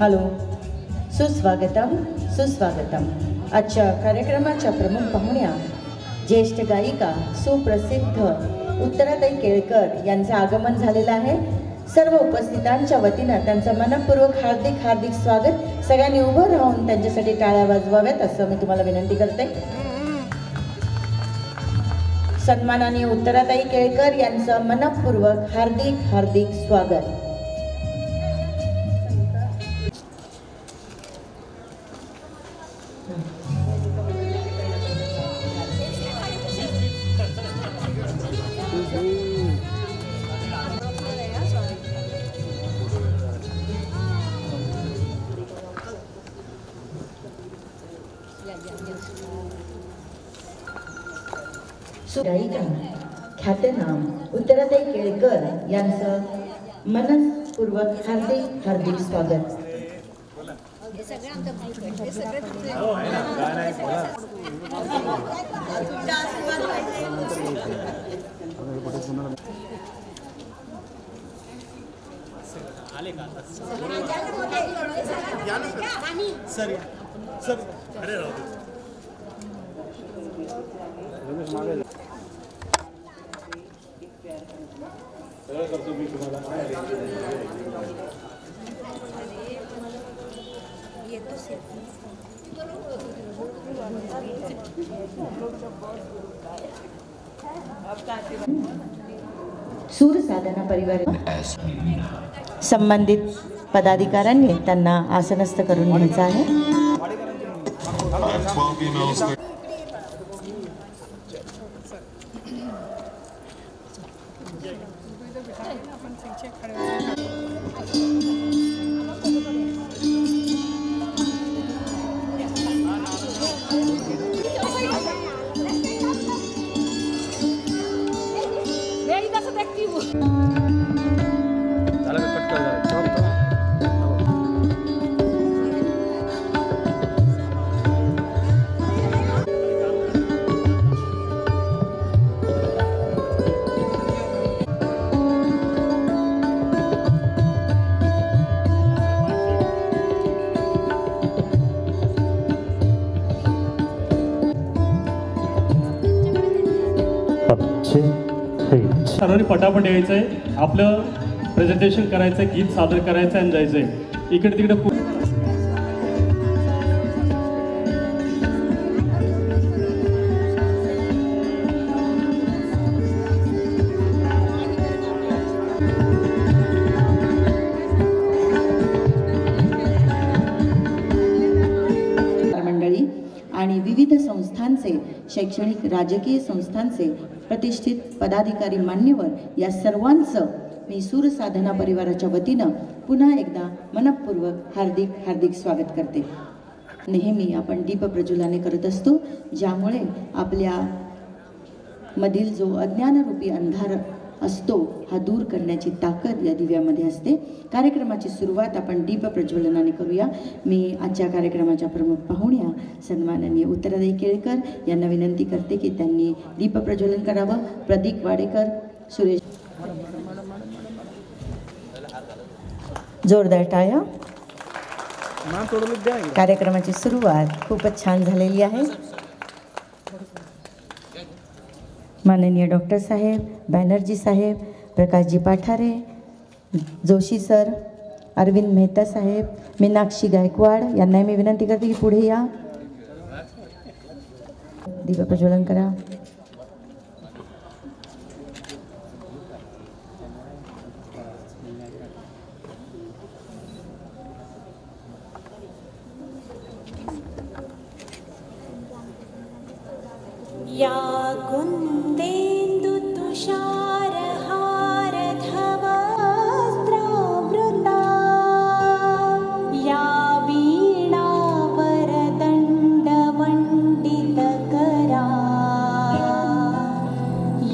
Hello, सुस्वागतम सुस्वागतम. आजच्या कार्यक्रमाच्या प्रमुख पाहुण्या ज्येष्ठ गायिका सुप्रसिद्ध उत्तराताई केळकर यांचं आगमन झालेलं आहे. सर्व उपस्थितांच्या वतीनं त्यांचं मनपूर्वक हार्दिक हार्दिक स्वागत. सगळ्यांनी उभं राहून त्यांच्यासाठी टाळ्या वाजवाव्यात असं मी तुम्हाला विनंती करते. सन्माननीय उत्तराताई केळकर यांचं मनपूर्वक हार्दिक हार्दिक स्वागत. गायिका ख्यातनाम उत्तराताई केळकर यांचं मनपूर्वक हार्दिक हार्दिक स्वागत. सूर साधना परिवार संबंधित पदाधिकाऱ्यांनी त्यांना आसनस्थ करून घ्यायचं आहे. सर्वांनी पटापट यायचंय, आपलं प्रेझेंटेशन करायचं, गीत सादर करायचं आणि जायचंय. इकडे तिकडे मंडळी आणि विविध संस्थांचे, शैक्षणिक राजकीय संस्थांचे प्रतिष्ठित पदाधिकारी मान्यवर या सर्वांचं मी सूर साधना परिवाराच्या वतीनं पुन्हा एकदा मनपूर्वक हार्दिक हार्दिक स्वागत करते. नेहमी आपण दीप प्रज्वलने करत असतो, ज्यामुळे आपल्या मधील जो अज्ञानरूपी अंधार असतो हा दूर करण्याची ताकद या दिव्यामध्ये असते. कार्यक्रमाची सुरुवात आपण दीप प्रज्वलनाने करूया. मी आजच्या कार्यक्रमाच्या प्रमुख पाहुण्या सन्माननीय उत्तराताई केळकर यांना विनंती करते की त्यांनी दीप प्रज्वलन करावं. प्रदीप वाडेकर, सुरेश, जोरदार टाळ्या. कार्यक्रमाची सुरुवात खूपच छान झालेली आहे. माननीय डॉक्टर साहेब, बॅनर्जी साहेब, प्रकाशजी पाठारे, जोशी सर, अरविंद मेहता साहेब, मीनाक्षी गायकवाड यांना मी विनंती करते की पुढे या, दीप प्रज्वलन करा. या कुंदेन्दु तुषार हार धवस्त्रावृता या वीणा वरदण्ड वण्डितकरा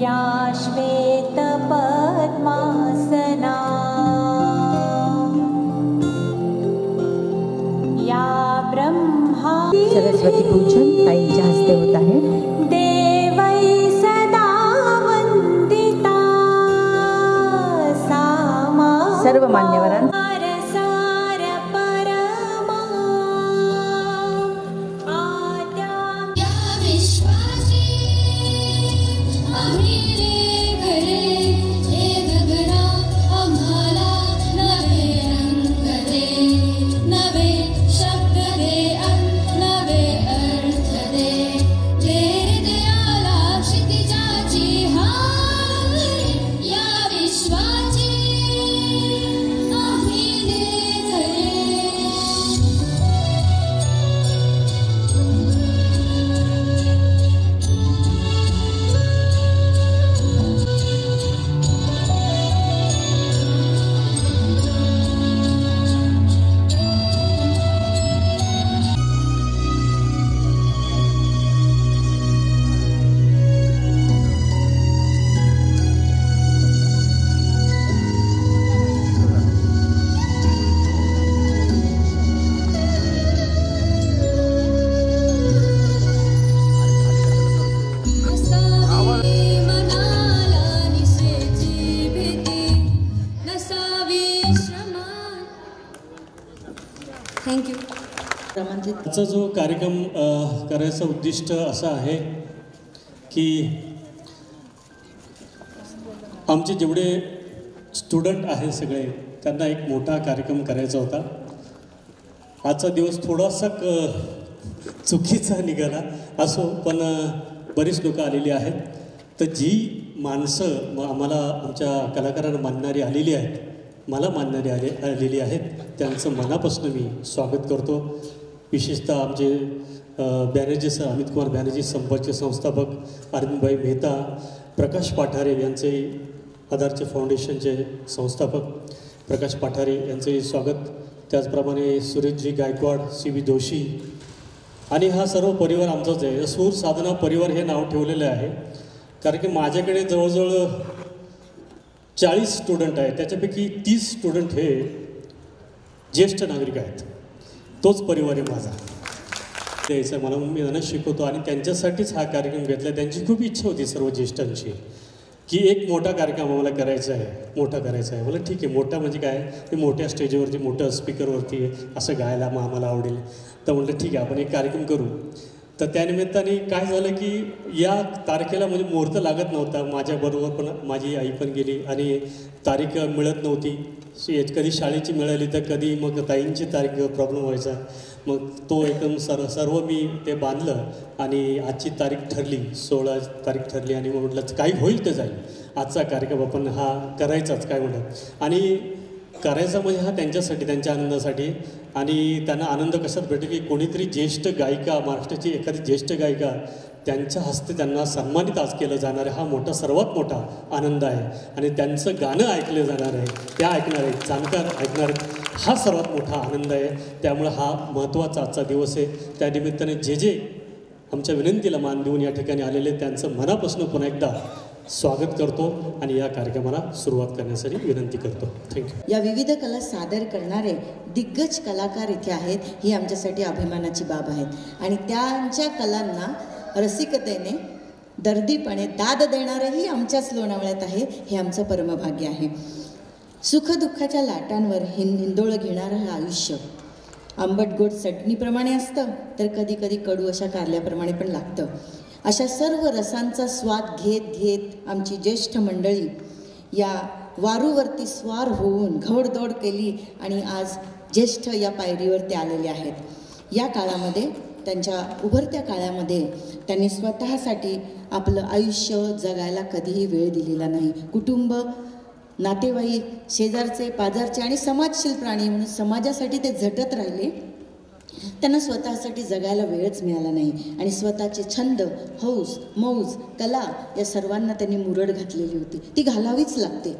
या श्वेत पद्मासना या ब्रह्मा. सरस्वती पूजन ताईंच्या हस्ते होत आहे. सर्व मान्यवरांना आमंत्रित आजचा जो कार्यक्रम करायचं उद्दिष्ट असं आहे की आमचे जेवढे स्टुडंट आहेत सगळे त्यांना एक मोठा कार्यक्रम करायचा होता. आजचा दिवस थोडासा चुकीचा निघाला असो, पण बरीच लोकं आलेली आहेत. तर जी माणसं आम्हाला आमच्या कलाकारांना मानणारी आलेली आहेत, मला मानणारी आलेली आहेत, त्यांचं मनापासून मी स्वागत करतो. विशेषतः आमचे बॅनर्जी सर, अमित कुमार बॅनर्जी, संपर्कचे संस्थापक अरविंदभाई मेहता, प्रकाश पाठारे यांचे आधारचे फाउंडेशनचे संस्थापक प्रकाश पाठारे यांचे स्वागत. त्याचप्रमाणे सुरेशजी गायकवाड, CB जोशी आणि हा सर्व परिवार आमचाच आहे. सूर साधना परिवार हे नाव ठेवलेलं आहे कारण की माझ्याकडे जवळजवळ 40 स्टुडंट आहेत, त्याच्यापैकी 30 स्टुडंट हे ज्येष्ठ नागरिक आहेत. तोच परिवार आहे माझा. द्यायचं मला, मी त्यांना शिकवतो आणि त्यांच्यासाठीच हा कार्यक्रम घेतला. त्यांची खूप इच्छा होती सर्व ज्येष्ठांची की एक मोठा कार्यक्रम आम्हाला करायचा आहे, मोठा करायचा आहे. मला ठीक आहे, मोठा म्हणजे काय, ते मोठ्या स्टेजवरती मोठ्या स्पीकरवरती असं गायला मग आम्हाला आवडेल. तर म्हटलं ठीक आहे, आपण एक कार्यक्रम करू. तर त्यानिमित्ताने काय झालं की या तारखेला म्हणजे मुहूर्त लागत नव्हता. माझ्याबरोबर पण माझी आई पण गेली आणि तारीख मिळत नव्हती. कधी शाळेची मिळाली तर कधी मग ताईंची तारीख प्रॉब्लेम व्हायचा. मग तो एकदम सर्व मी ते बांधलं आणि आजची तारीख ठरली, 16 तारीख ठरली. आणि मग म्हटलं काही होईल ते जाईल, आजचा कार्यक्रम आपण हा करायचाच काय म्हटलं. आणि करायचा म्हणजे हा त्यांच्यासाठी, त्यांच्या आनंदासाठी. आणि त्यांना आनंद कशात भेटेल की कोणीतरी ज्येष्ठ गायिका, महाराष्ट्राची एखादी ज्येष्ठ गायिका, त्यांच्या हस्ते त्यांना सन्मानित आज केलं जाणार आहे. हा सर्वात मोठा आनंद आहे. आणि त्यांचं गाणं ऐकलं जाणार आहे, त्या ऐकणार आहेत, जाणकार ऐकणार आहेत, हा सर्वात मोठा आनंद आहे. त्यामुळं हा महत्त्वाचा आजचा दिवस आहे. त्यानिमित्ताने जे आमच्या विनंतीला मान देऊन या ठिकाणी आलेले त्यांचं मनापासून पुन्हा एकदा स्वागत करतो आणि या कार्यक्रमाला सुरुवात करण्यासाठी विनंती करतो. थँक्यू. या विविध कला सादर करणारे दिग्गज कलाकार इथे आहेत, ही आमच्यासाठी अभिमानाची बाब आहे. आणि त्यांच्या कलांना रसिकतेने, दर्दीपणे दाद देणारही आमच्याच लोणावळ्यात आहे, हे आमचं परमभाग्य आहे. सुखदुःखाच्या लाटांवर हिंदोळं घेणारं हे आयुष्य आंबट गोड चटणीप्रमाणे असतं, तर कधी कधी कडू अशा कारल्याप्रमाणे पण लागतं. अशा सर्व रसांचा स्वाद घेत घेत आमची ज्येष्ठ मंडळी या वारूवरती स्वार होऊन घोडदौड केली आणि आज ज्येष्ठ या पायरीवरती आलेले आहेत. या काळामध्ये, त्यांच्या उभरत्या काळामध्ये त्यांनी स्वतःसाठी आपलं आयुष्य जगायला कधीही वेळ दिलेला नाही. कुटुंब, नातेवाईक, शेजारचे, पाजारचे आणि समाजशील प्राणी म्हणून समाजासाठी ते झटत राहिले. त्यांना स्वतःसाठी जगायला वेळच मिळाला नाही. आणि स्वतःचे छंद, हौस, मौज, कला या सर्वांना त्यांनी मुरड घातलेली होती. ती घालावीच लागते.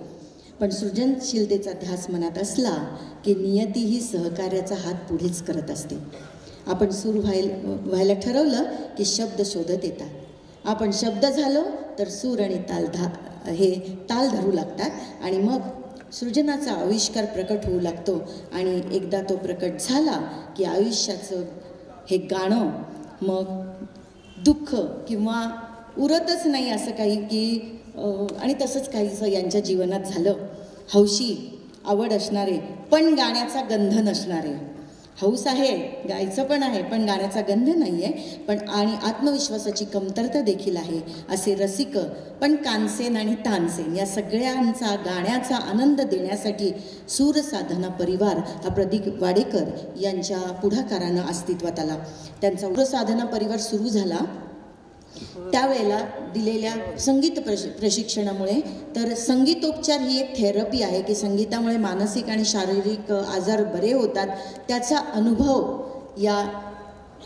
पण सृजनशीलतेचा ध्यास मनात असला की नियती ही सहकार्याचा हात पुढेच करत असते. आपण सूर व्हायला ठरवलं की शब्द शोधत येतात. आपण शब्द झालो तर सूर आणि ताल धरू लागतात आणि मग सृजनाचा आविष्कार प्रकट होऊ लागतो. आणि एकदा तो प्रकट झाला की आयुष्याचं हे गाणं मग दुःख किंवा उरतच नाही असं काही की आणि तसंच काहीसं यांच्या जीवनात झालं. हौशी, आवड असणारे पण गाण्याचा गंध नसणारे. हौस आहे, गायचं पण आहे, पण गाण्याचा गंध नाही आहे, पण आणि आत्मविश्वासाची कमतरता देखील आहे, असे रसिक पण कानसेन आणि तानसेन या सगळ्यांचा गाण्याचा आनंद देण्यासाठी सूर साधना परिवार हा प्रदीप वाडेकर यांच्या पुढाकारानं अस्तित्वात आला. त्यांचा सूर साधना परिवार सुरू झाला त्यावेळेला दिलेल्या संगीत प्रशिक्षणामुळे. तर संगीतोपचार ही एक थेरपी आहे की संगीतामुळे मानसिक आणि शारीरिक आजार बरे होतात. त्याचा अनुभव या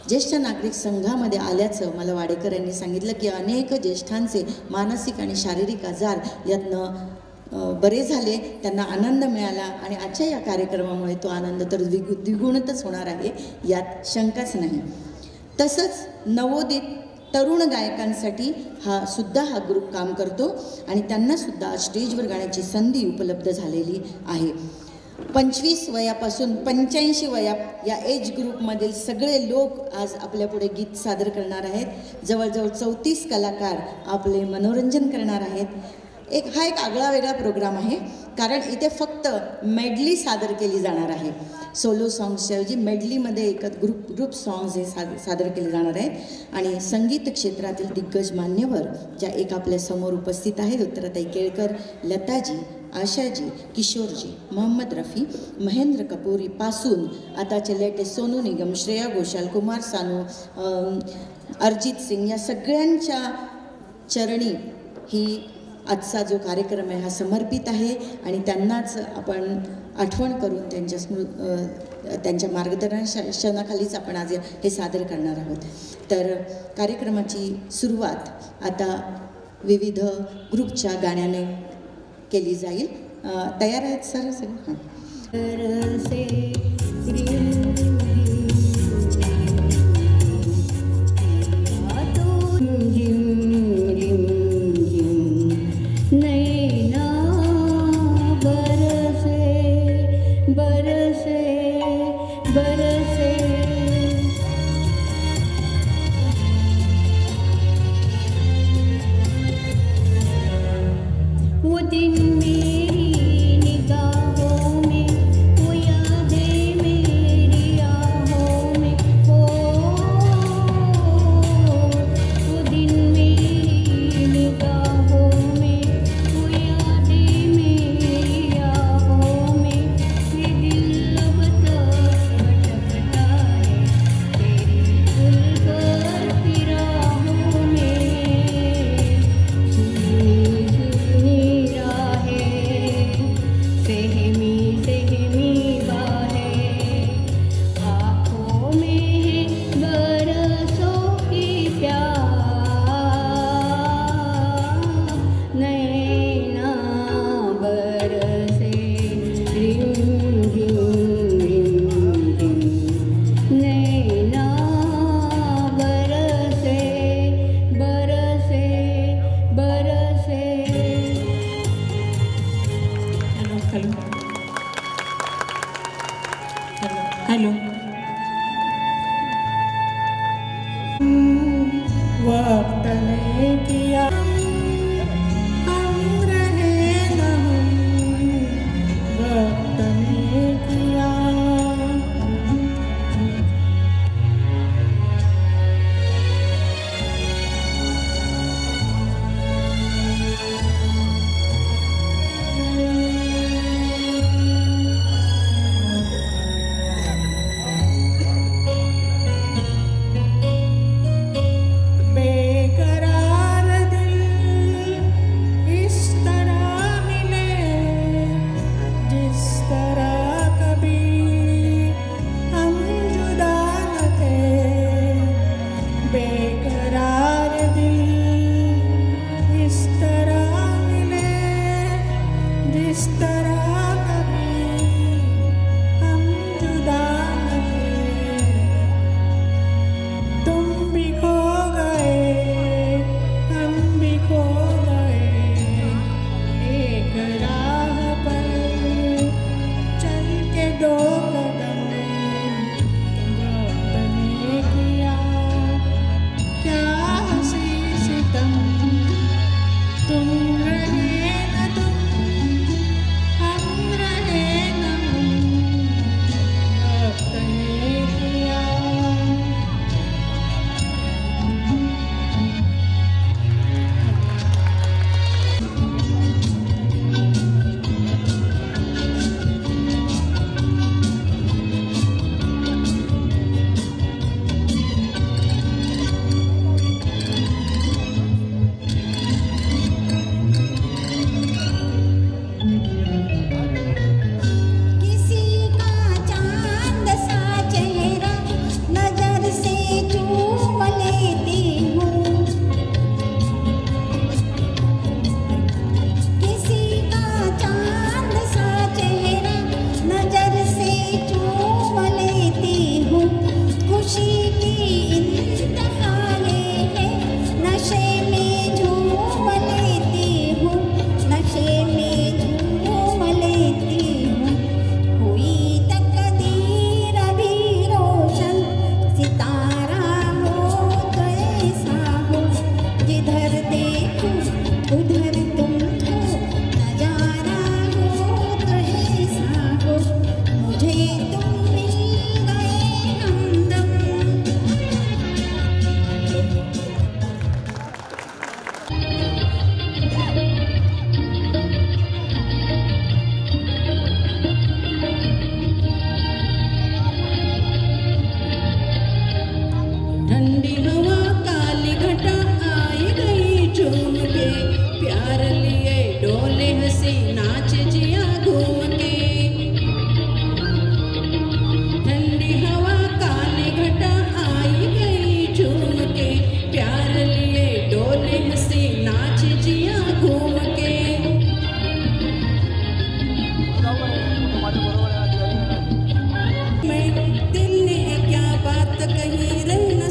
ज्येष्ठ नागरिक संघामध्ये आल्याचं मला यांनी सांगितलं की अनेक ज्येष्ठांचे मानसिक आणि शारीरिक आजार यातनं बरे झाले, त्यांना आनंद मिळाला. आणि आजच्या या कार्यक्रमामुळे तो आनंद तर द्विगुणितच होणार आहे, यात शंकाच नाही. तसंच नवोदित तरुण गायकांसाठी हा ग्रुप काम करतो आणि त्यांनासुद्धा स्टेजवर गाण्याची संधी उपलब्ध झालेली आहे. 25 वयापासून 85 वया या एज ग्रुपमधील सगळे लोक आज आपल्यापुढे गीत सादर करणार आहेत. जवळजवळ 34 कलाकार आपले मनोरंजन करणार आहेत. हा एक आगळा वेगळा प्रोग्राम आहे. कारण इथे फक्त मेडली सादर केली जाणार आहे. सोलो सॉंग्सच्या ऐवजी मेडलीमध्ये ग्रुप सॉंग्स हे सादर केले जाणार आहेत. आणि संगीत क्षेत्रातील दिग्गज मान्यवर ज्या एक आपल्या समोर उपस्थित आहेत, उत्तराताई केळकर, लताजी, आशाजी, किशोरजी, मोहम्मद रफी, महेंद्र कपूर पासून आताचे लेटेस्ट सोनू निगम, श्रेया घोषाल, कुमार सानू, अरिजित सिंग या सगळ्यांच्या चरणी ही आजचा जो कार्यक्रम आहे हा समर्पित आहे. आणि त्यांनाच आपण आठवण करून त्यांच्या मार्गदर्शनाखालीच आपण आज हे सादर करणार आहोत. तर कार्यक्रमाची सुरुवात आता विविध ग्रुपच्या गाण्याने केली जाईल. तयार आहेत सर सगळं? मेरी निगाहों में वो यादें मेरी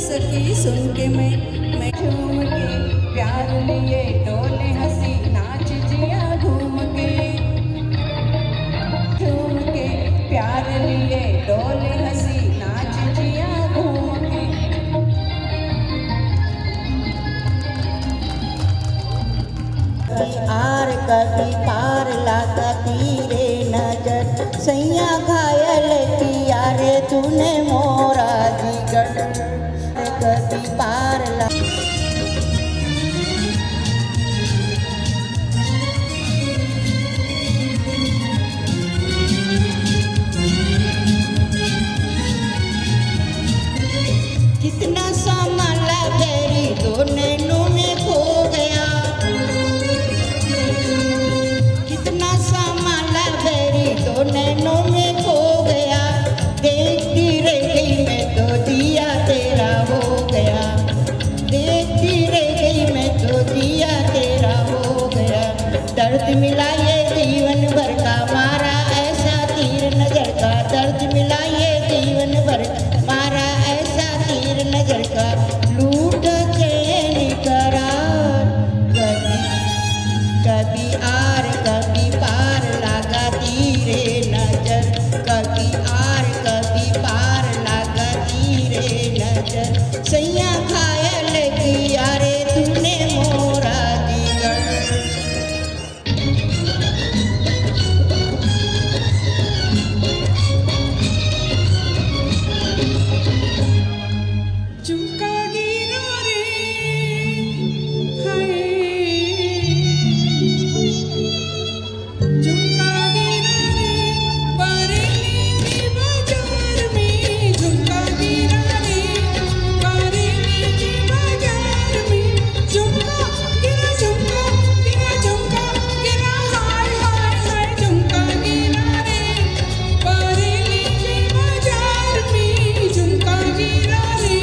सखी सुन के मैं झूम के प्यार लिए डोले हंसी नाच जिया घूम के झूम के प्यार लिए डोले हंसी नाच जिया घूम के। आर कभी पार लागा तीरे नजर सैया घायल किया रे तूने मोरा जिगर कभी पार ला कितना सामाला बेरी दो नैनों में खो गया कितना सामाला बेरी दो नैनों में खो गया देखती रह गई मैं तो दिया तेरा हो गया देखती रह गई मैं तो दिया तेरा हो गया दर्द मिला ये जीवन भर का मारा ऐसा तीर नजर का दर्द मिला ये जीवन भर मारा ऐसा तीर नजर का लूट चैन करार कभी कभी आर कभी पार लागा तीरे नजर कभी आर कभी पार लागा तीरे नजर सैया घायल किया रे तूने मोरा जिगर झुमका गिरा रे हाय झुमका गिरा रे बरेली की बाजार में झुमका गिरा रे बरेली की बाजार में झुमका गिरा झुमका गिरा हाय हाय हाय झुमका गिरा रे बरेली की बाजार में झुमका गिरा रे।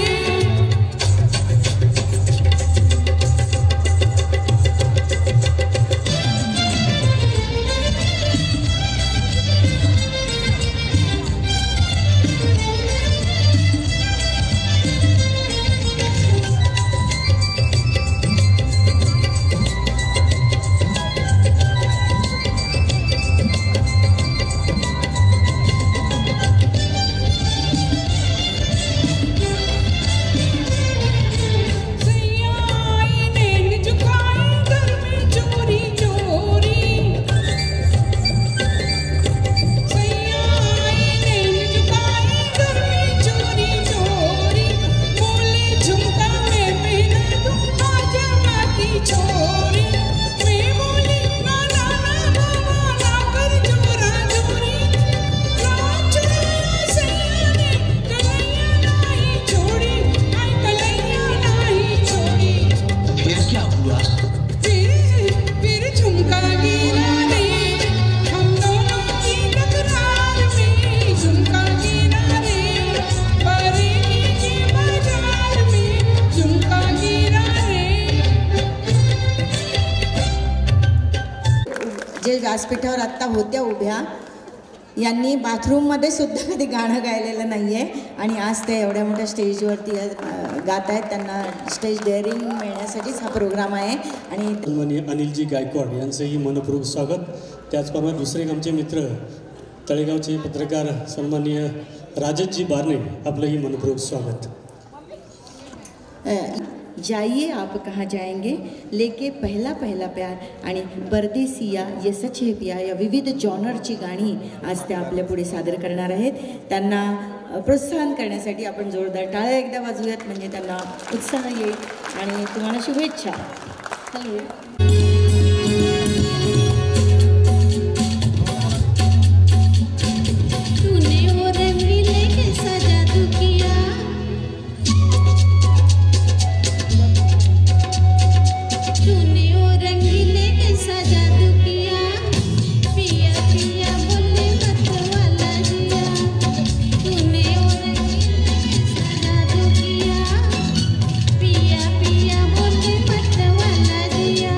सैयाई नैन झुकाए घर में चोरी चोरी सैयाई नैन झुकाए घर में चोरी चोरी बोले झुमका मैं पहना दूं आजा बाकी छोरी मैं बोली ना ना ना बाबा ना कर चोरा चोरी राम चुराया सैया ने कलैया नहीं छोड़ी आई कलैया नहीं छोड़ी फिर क्या हुआ? फिर झुमका गिरा रे हम दोनों की तकरार में झुमका गिरा रे बरेली के बाजार में झुमका गिरा रे। जे व्यासपीठावर आत्ता होत्या उभ्या यांनी बाथरूममध्ये सुद्धा कधी गाणं गायलेलं नाही आहे आणि आज ते एवढ्या मोठ्या स्टेजवरती गात आहेत. त्यांना स्टेज डेअरिंग मिळण्यासाठीच हा प्रोग्राम आहे आणि सन्माननीय अनिलजी गायकवाड यांचंही मनपूर्वक स्वागत. त्याचप्रमाणे दुसरे एक आमचे मित्र तळेगावचे पत्रकार सन्माननीय राजेशजी बारणे आपलंही मनपूर्वक स्वागत. जाइए आप कहाँ जाएंगे लेके पहला पहला प्यार आणि परदेसिया ये सच है पिया या विविध जॉनरची गाणी आज त्या आपल्या पुढे सादर करणार आहेत. त्यांना प्रोत्साहन करण्यासाठी आपण जोरदार टाळ्या एकदा वाजवूयात म्हणजे त्यांना उत्साह येईल आणि तुम्हाला शुभेच्छा. हॅलो. तूने वो रंगीले कैसा जादू किया तूने वो रंगीले कैसा जादू किया पिया पिया बोले मत वाला जिया तूने वो रंगीले कैसा जादू किया पिया पिया बोले मत वाला जिया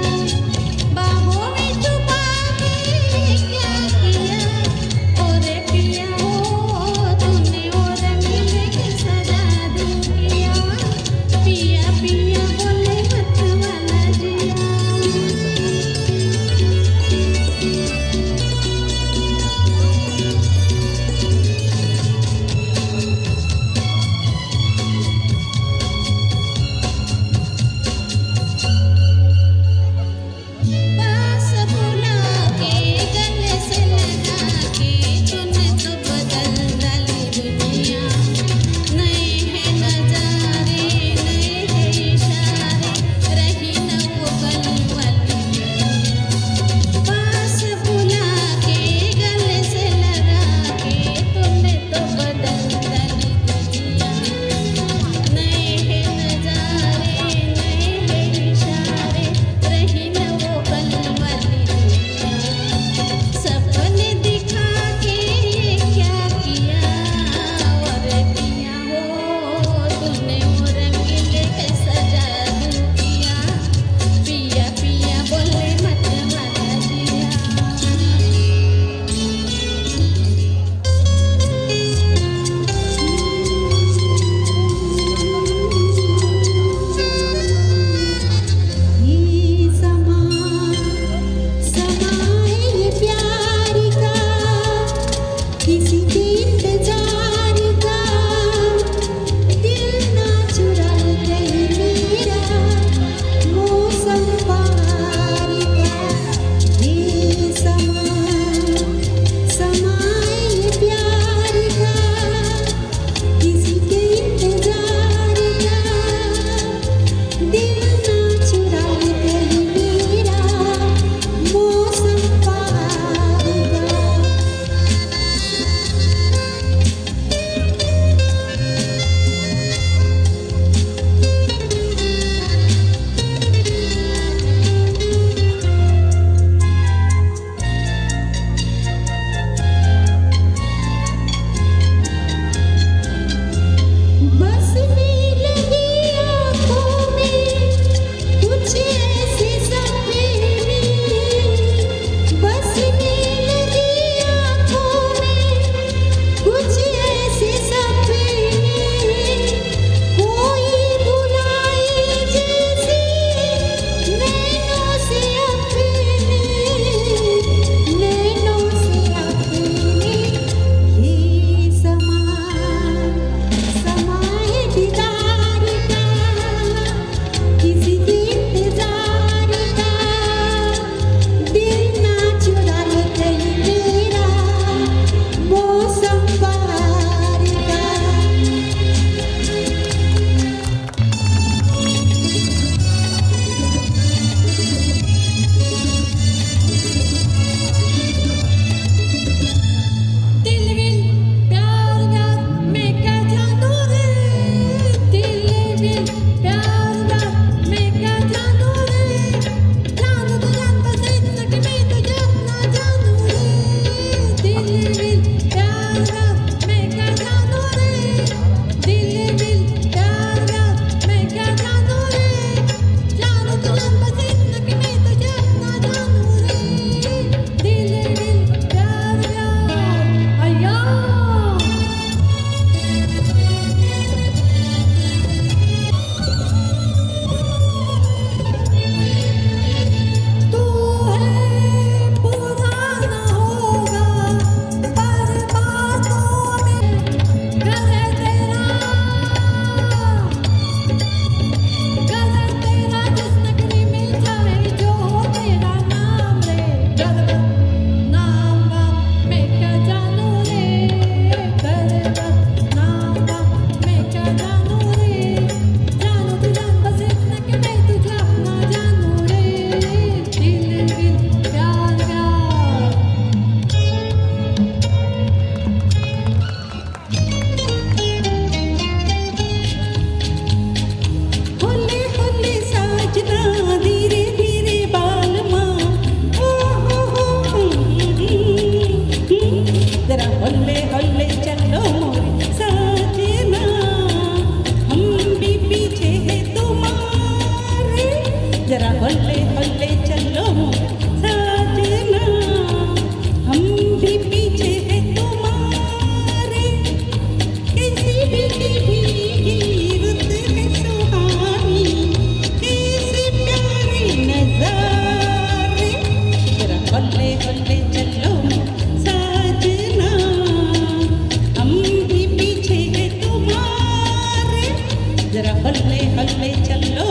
जरा हल्ले हल्ले चलो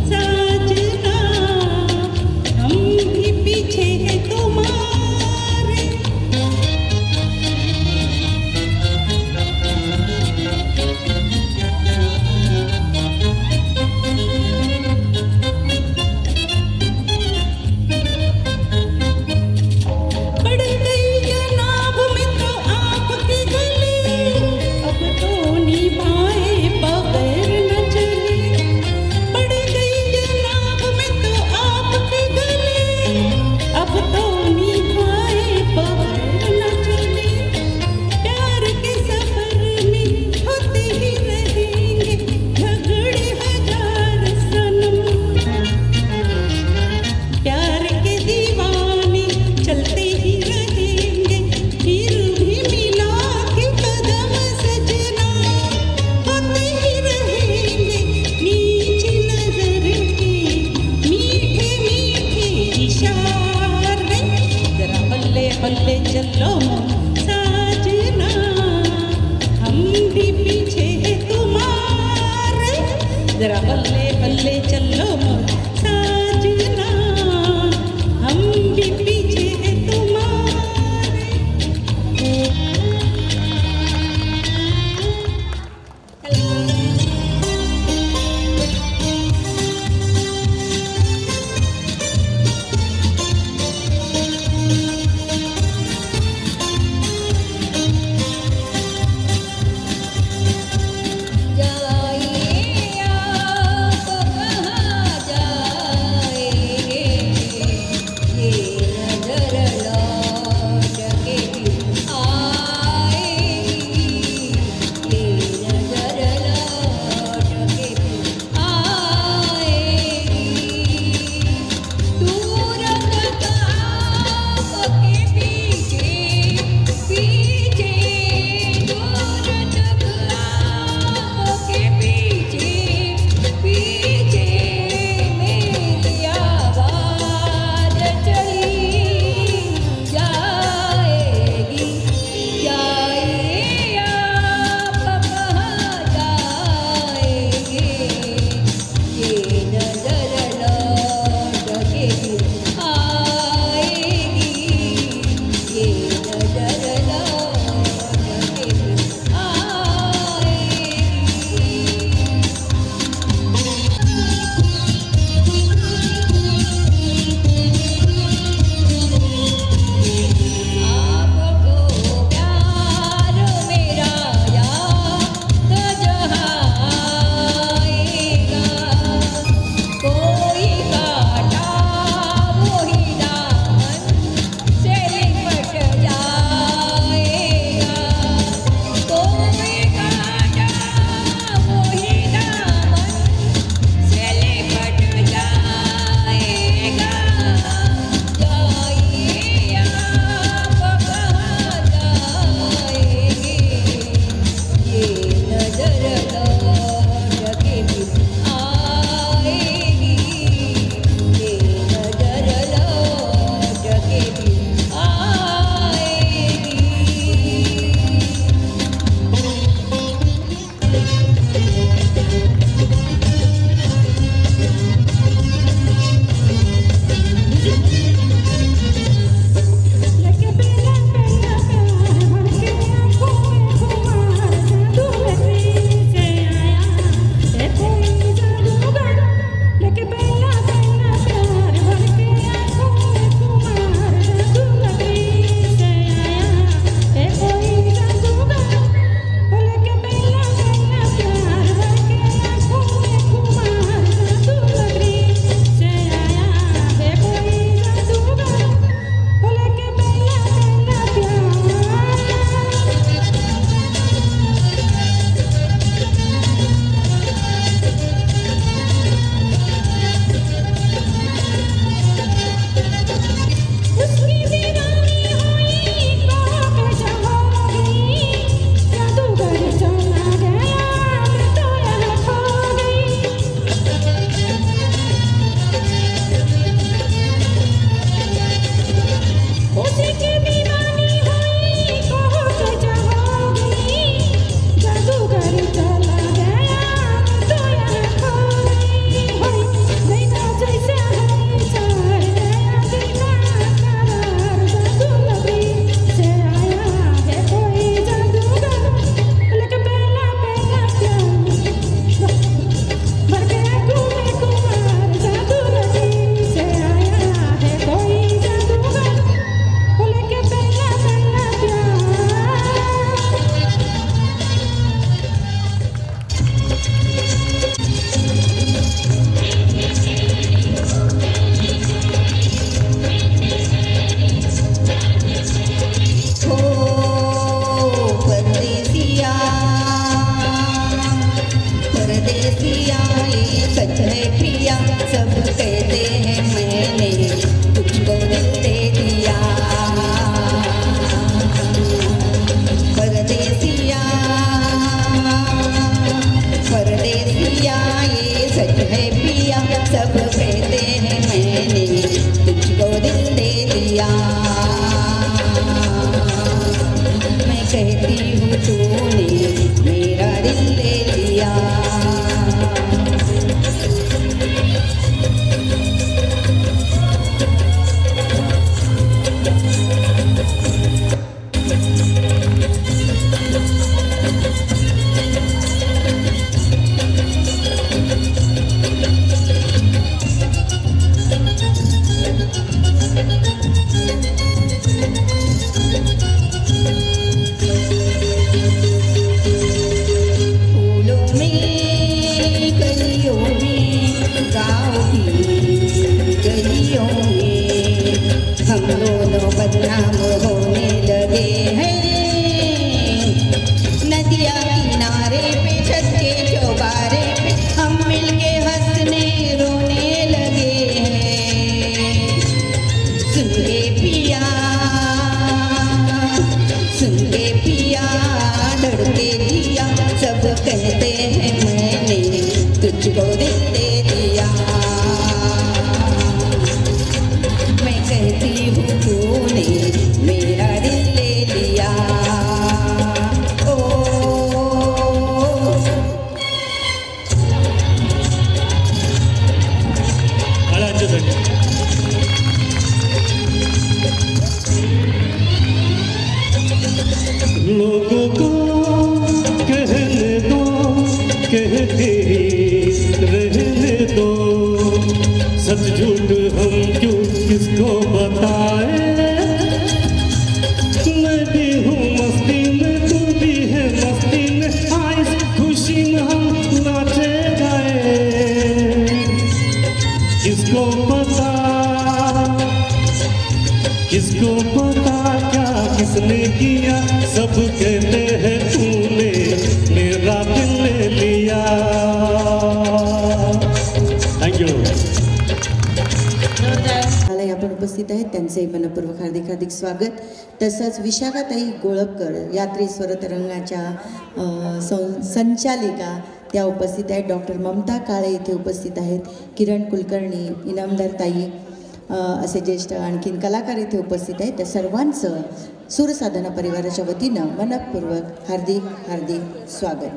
साजना, हम भी पीछे हैं तुम्हारे। बढ़ गई जनाब में तो आपकी गली, अब तो निभाए बगैर न चले। की गलियों में हम दोनों बदनाम होने लगे हैं। नदिया किनारे पे छत के चौबारे पे हम मिलके हंसने रोने लगे हैं। सुन ले पिया लड़के दिया सब कहते हैं मैंने तुझको दे दिया। मैं कहती हूँ तूने मेरा दिल ले लिया। ओ लोगों को कहने दो, कहते रहने दो, सच झूठ हम क्यों किसको बताए। मैं भी हूँ मस्ती में, तू भी है मस्ती में, इस खुशी में हम नाचे गाए। किसको पता क्या किसने किया, सब कहते हैं तूने मेरा दिल ले लिया। थँक्यू. मला आपण उपस्थित आहेत त्यांचे मनपूर्वक हार्दिक हार्दिक स्वागत. तसंच विशाखाताई गोळपकर यात्री स्वरतरंगाच्या संचालिका त्या उपस्थित आहेत. डॉक्टर ममता काळे इथे उपस्थित आहेत. किरण कुलकर्णी, इनामदार ताई असे ज्येष्ठ आणखीन कलाकार इथे उपस्थित आहेत. त्या सर्वांचं सूरसाधना परिवाराच्या वतीनं मनपूर्वक हार्दिक हार्दिक स्वागत.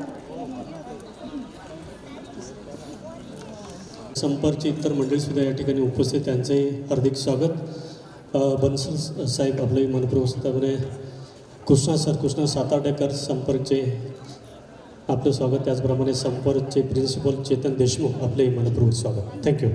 संपर्कची इतर मंडळीसुद्धा या ठिकाणी उपस्थित, त्यांचे हार्दिक स्वागत. बन्सल साहेब आपले मनपूर्वक स्वतःमध्ये कृष्णा सातार्डेकर संपर्कचे आपलं स्वागत. त्याचप्रमाणे संपर्कचे प्रिन्सिपल चेतन देशमुख आपले मनपूर्वक स्वागत. थँक्यू.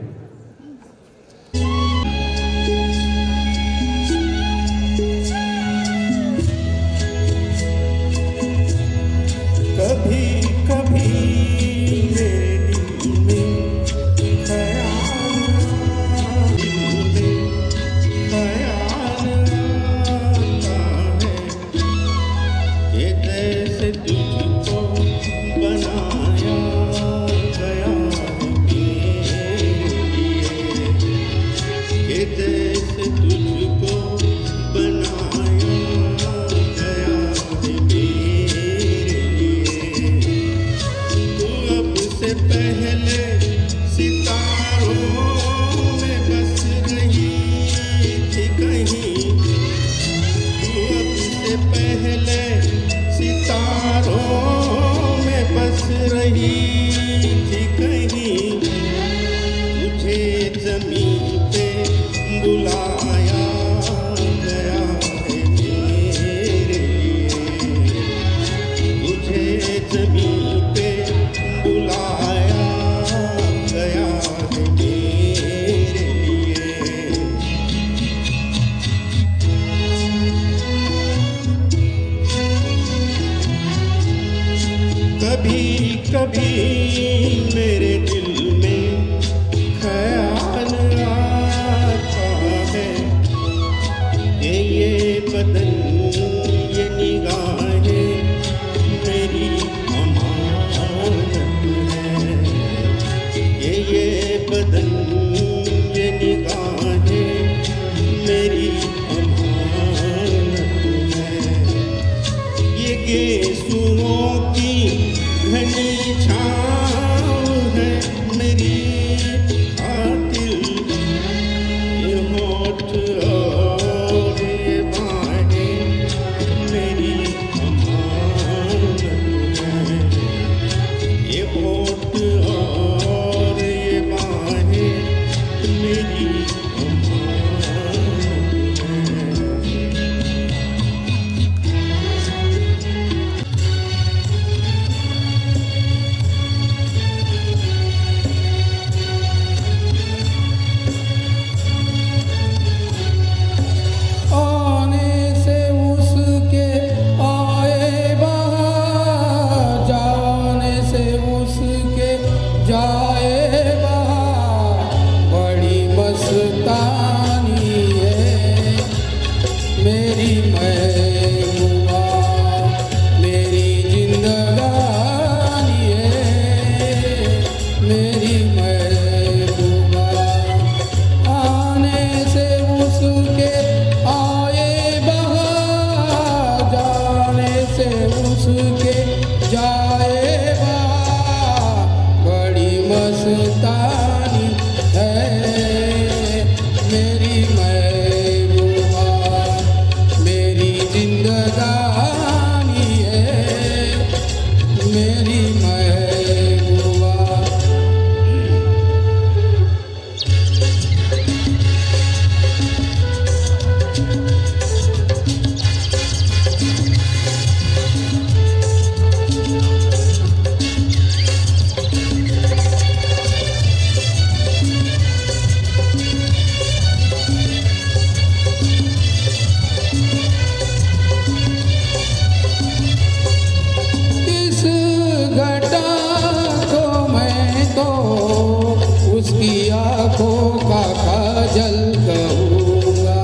आँखों का काजल कहूँगा।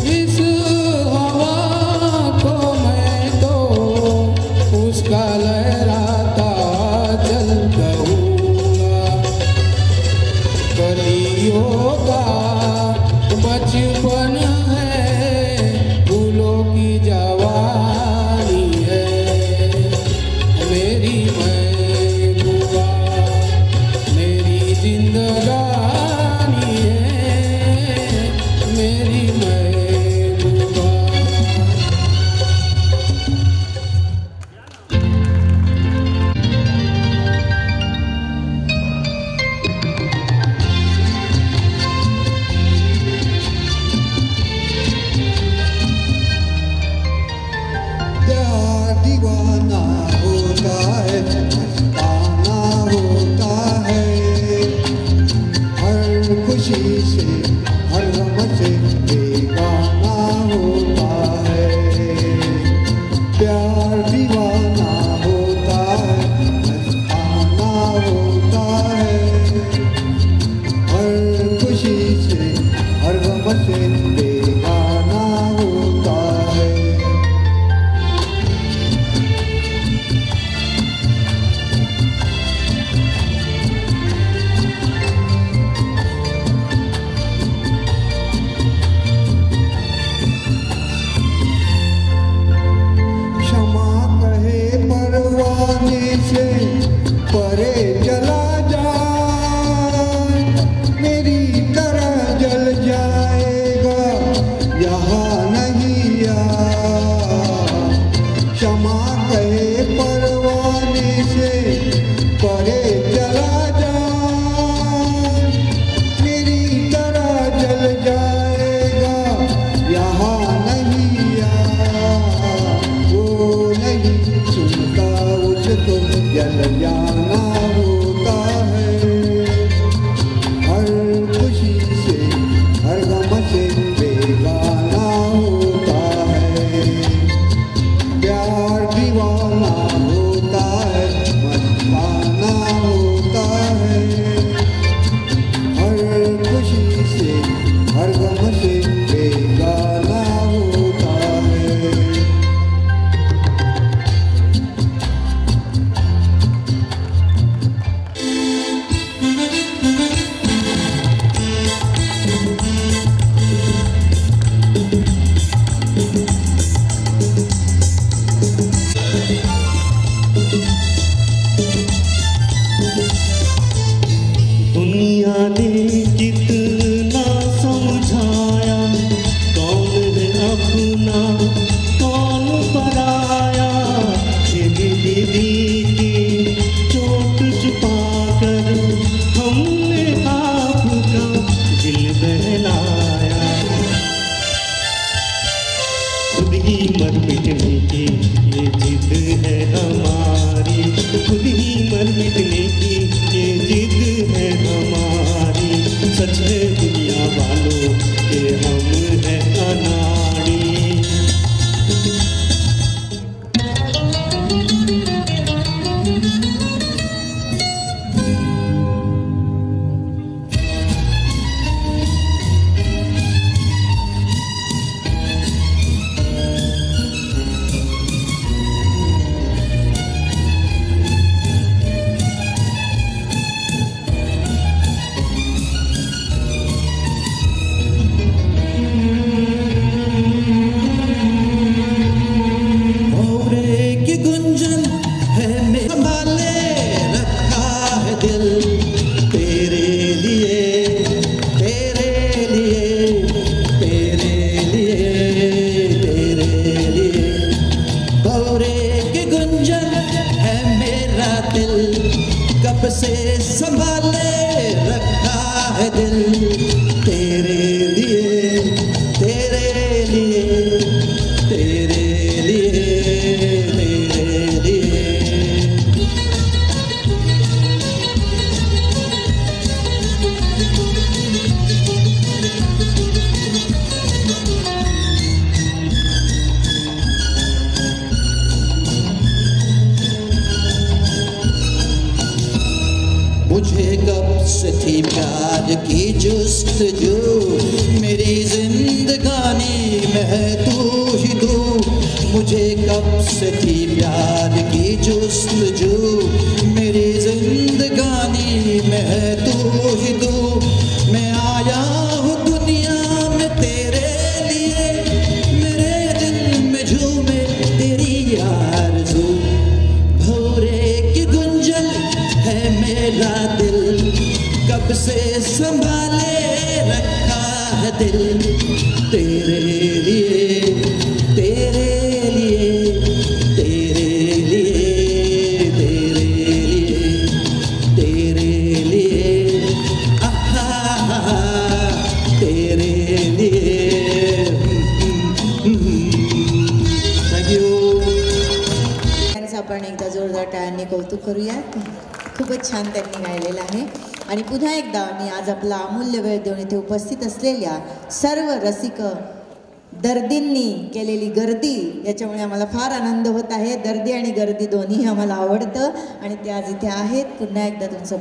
इस हवा को मैं तो उसका लहराता जल कहूँगा। कलियों का बचपन है, फूलों की जवानी है, मेरी महबूबा मेरी जिंदगानी है, मेरी महबूबा। प्यार दीवाना होता है, मस्ताना होता है, हर खुशी से हर गम से बेगाना होता है। प्यार दीवाना होता है, मस्ताना होता है, हर खुशी से हर गम से बेगाना होता है। क्षमा कहे परवाने से परे चला जाए, मेरी तरह जल जाएगा यहाँ नहीं यार। क्षमा कहे परवाने से परे चला जाए, मेरी तरह जल जाएगा यहाँ नहीं यार। वो नहीं सुनता उसको जल जाना होता है, हर खुशी से हर गम से बेगाना होता है। प्यार दीवाना होता है, मस्ताना होता है, हर खुशी से हर गम से बेगाना होता है। दुनिया ने कितना समझाया, कौन है अपना कौन पराया। दिल दीदी की चोट छुपा कर हमने आपका दिल बहलाया। खुद ही मर मिटने की ये जिद है हमारी, खुद ही मर मिटने की ये जिद है हमारी। सच है दुनिया वालों के हम हैं अनाड़ी। से संभाले रखा है दिल तेरे लिए तेरे लिए तेरे लिए तेरे लिए। मुझे कब से थी प्यार की जुस्तजू, मेरी जिंदगानी में है तू ही तू। मुझे कब से थी प्यार की जुस्तजू, मेरी जिंदगानी में है तू ही तू। मैं आया हूँ दुनिया में तेरे लिए, मेरे दिल में झूमे तेरी आरज़ू। भौरे की गुंजन है मेरा दिल, कब से संभाले रखा है दिल। तेरे लिए तेरे लिए तेरे लिए तेरे लिए तेरे लिए आहा तेरे लिए। Thank you. त्यांचं आपण एकदा जोरदार टाळ्यांनी कौतुक करूयात. खूपच छान त्यांनी गायलेलं आहे. आणि पुन्हा एकदा मी आज आपला अमूल्य वेळ देऊन इथे उपस्थित असलेल्या सर्व रसिक दर्दींनी केलेली गर्दी, याच्यामुळे आम्हाला फार आनंद होत आहे. दर्दी आणि गर्दी दोन्ही आम्हाला आवडतं आणि ते आज इथे आहेत. पुन्हा एकदा तुमचं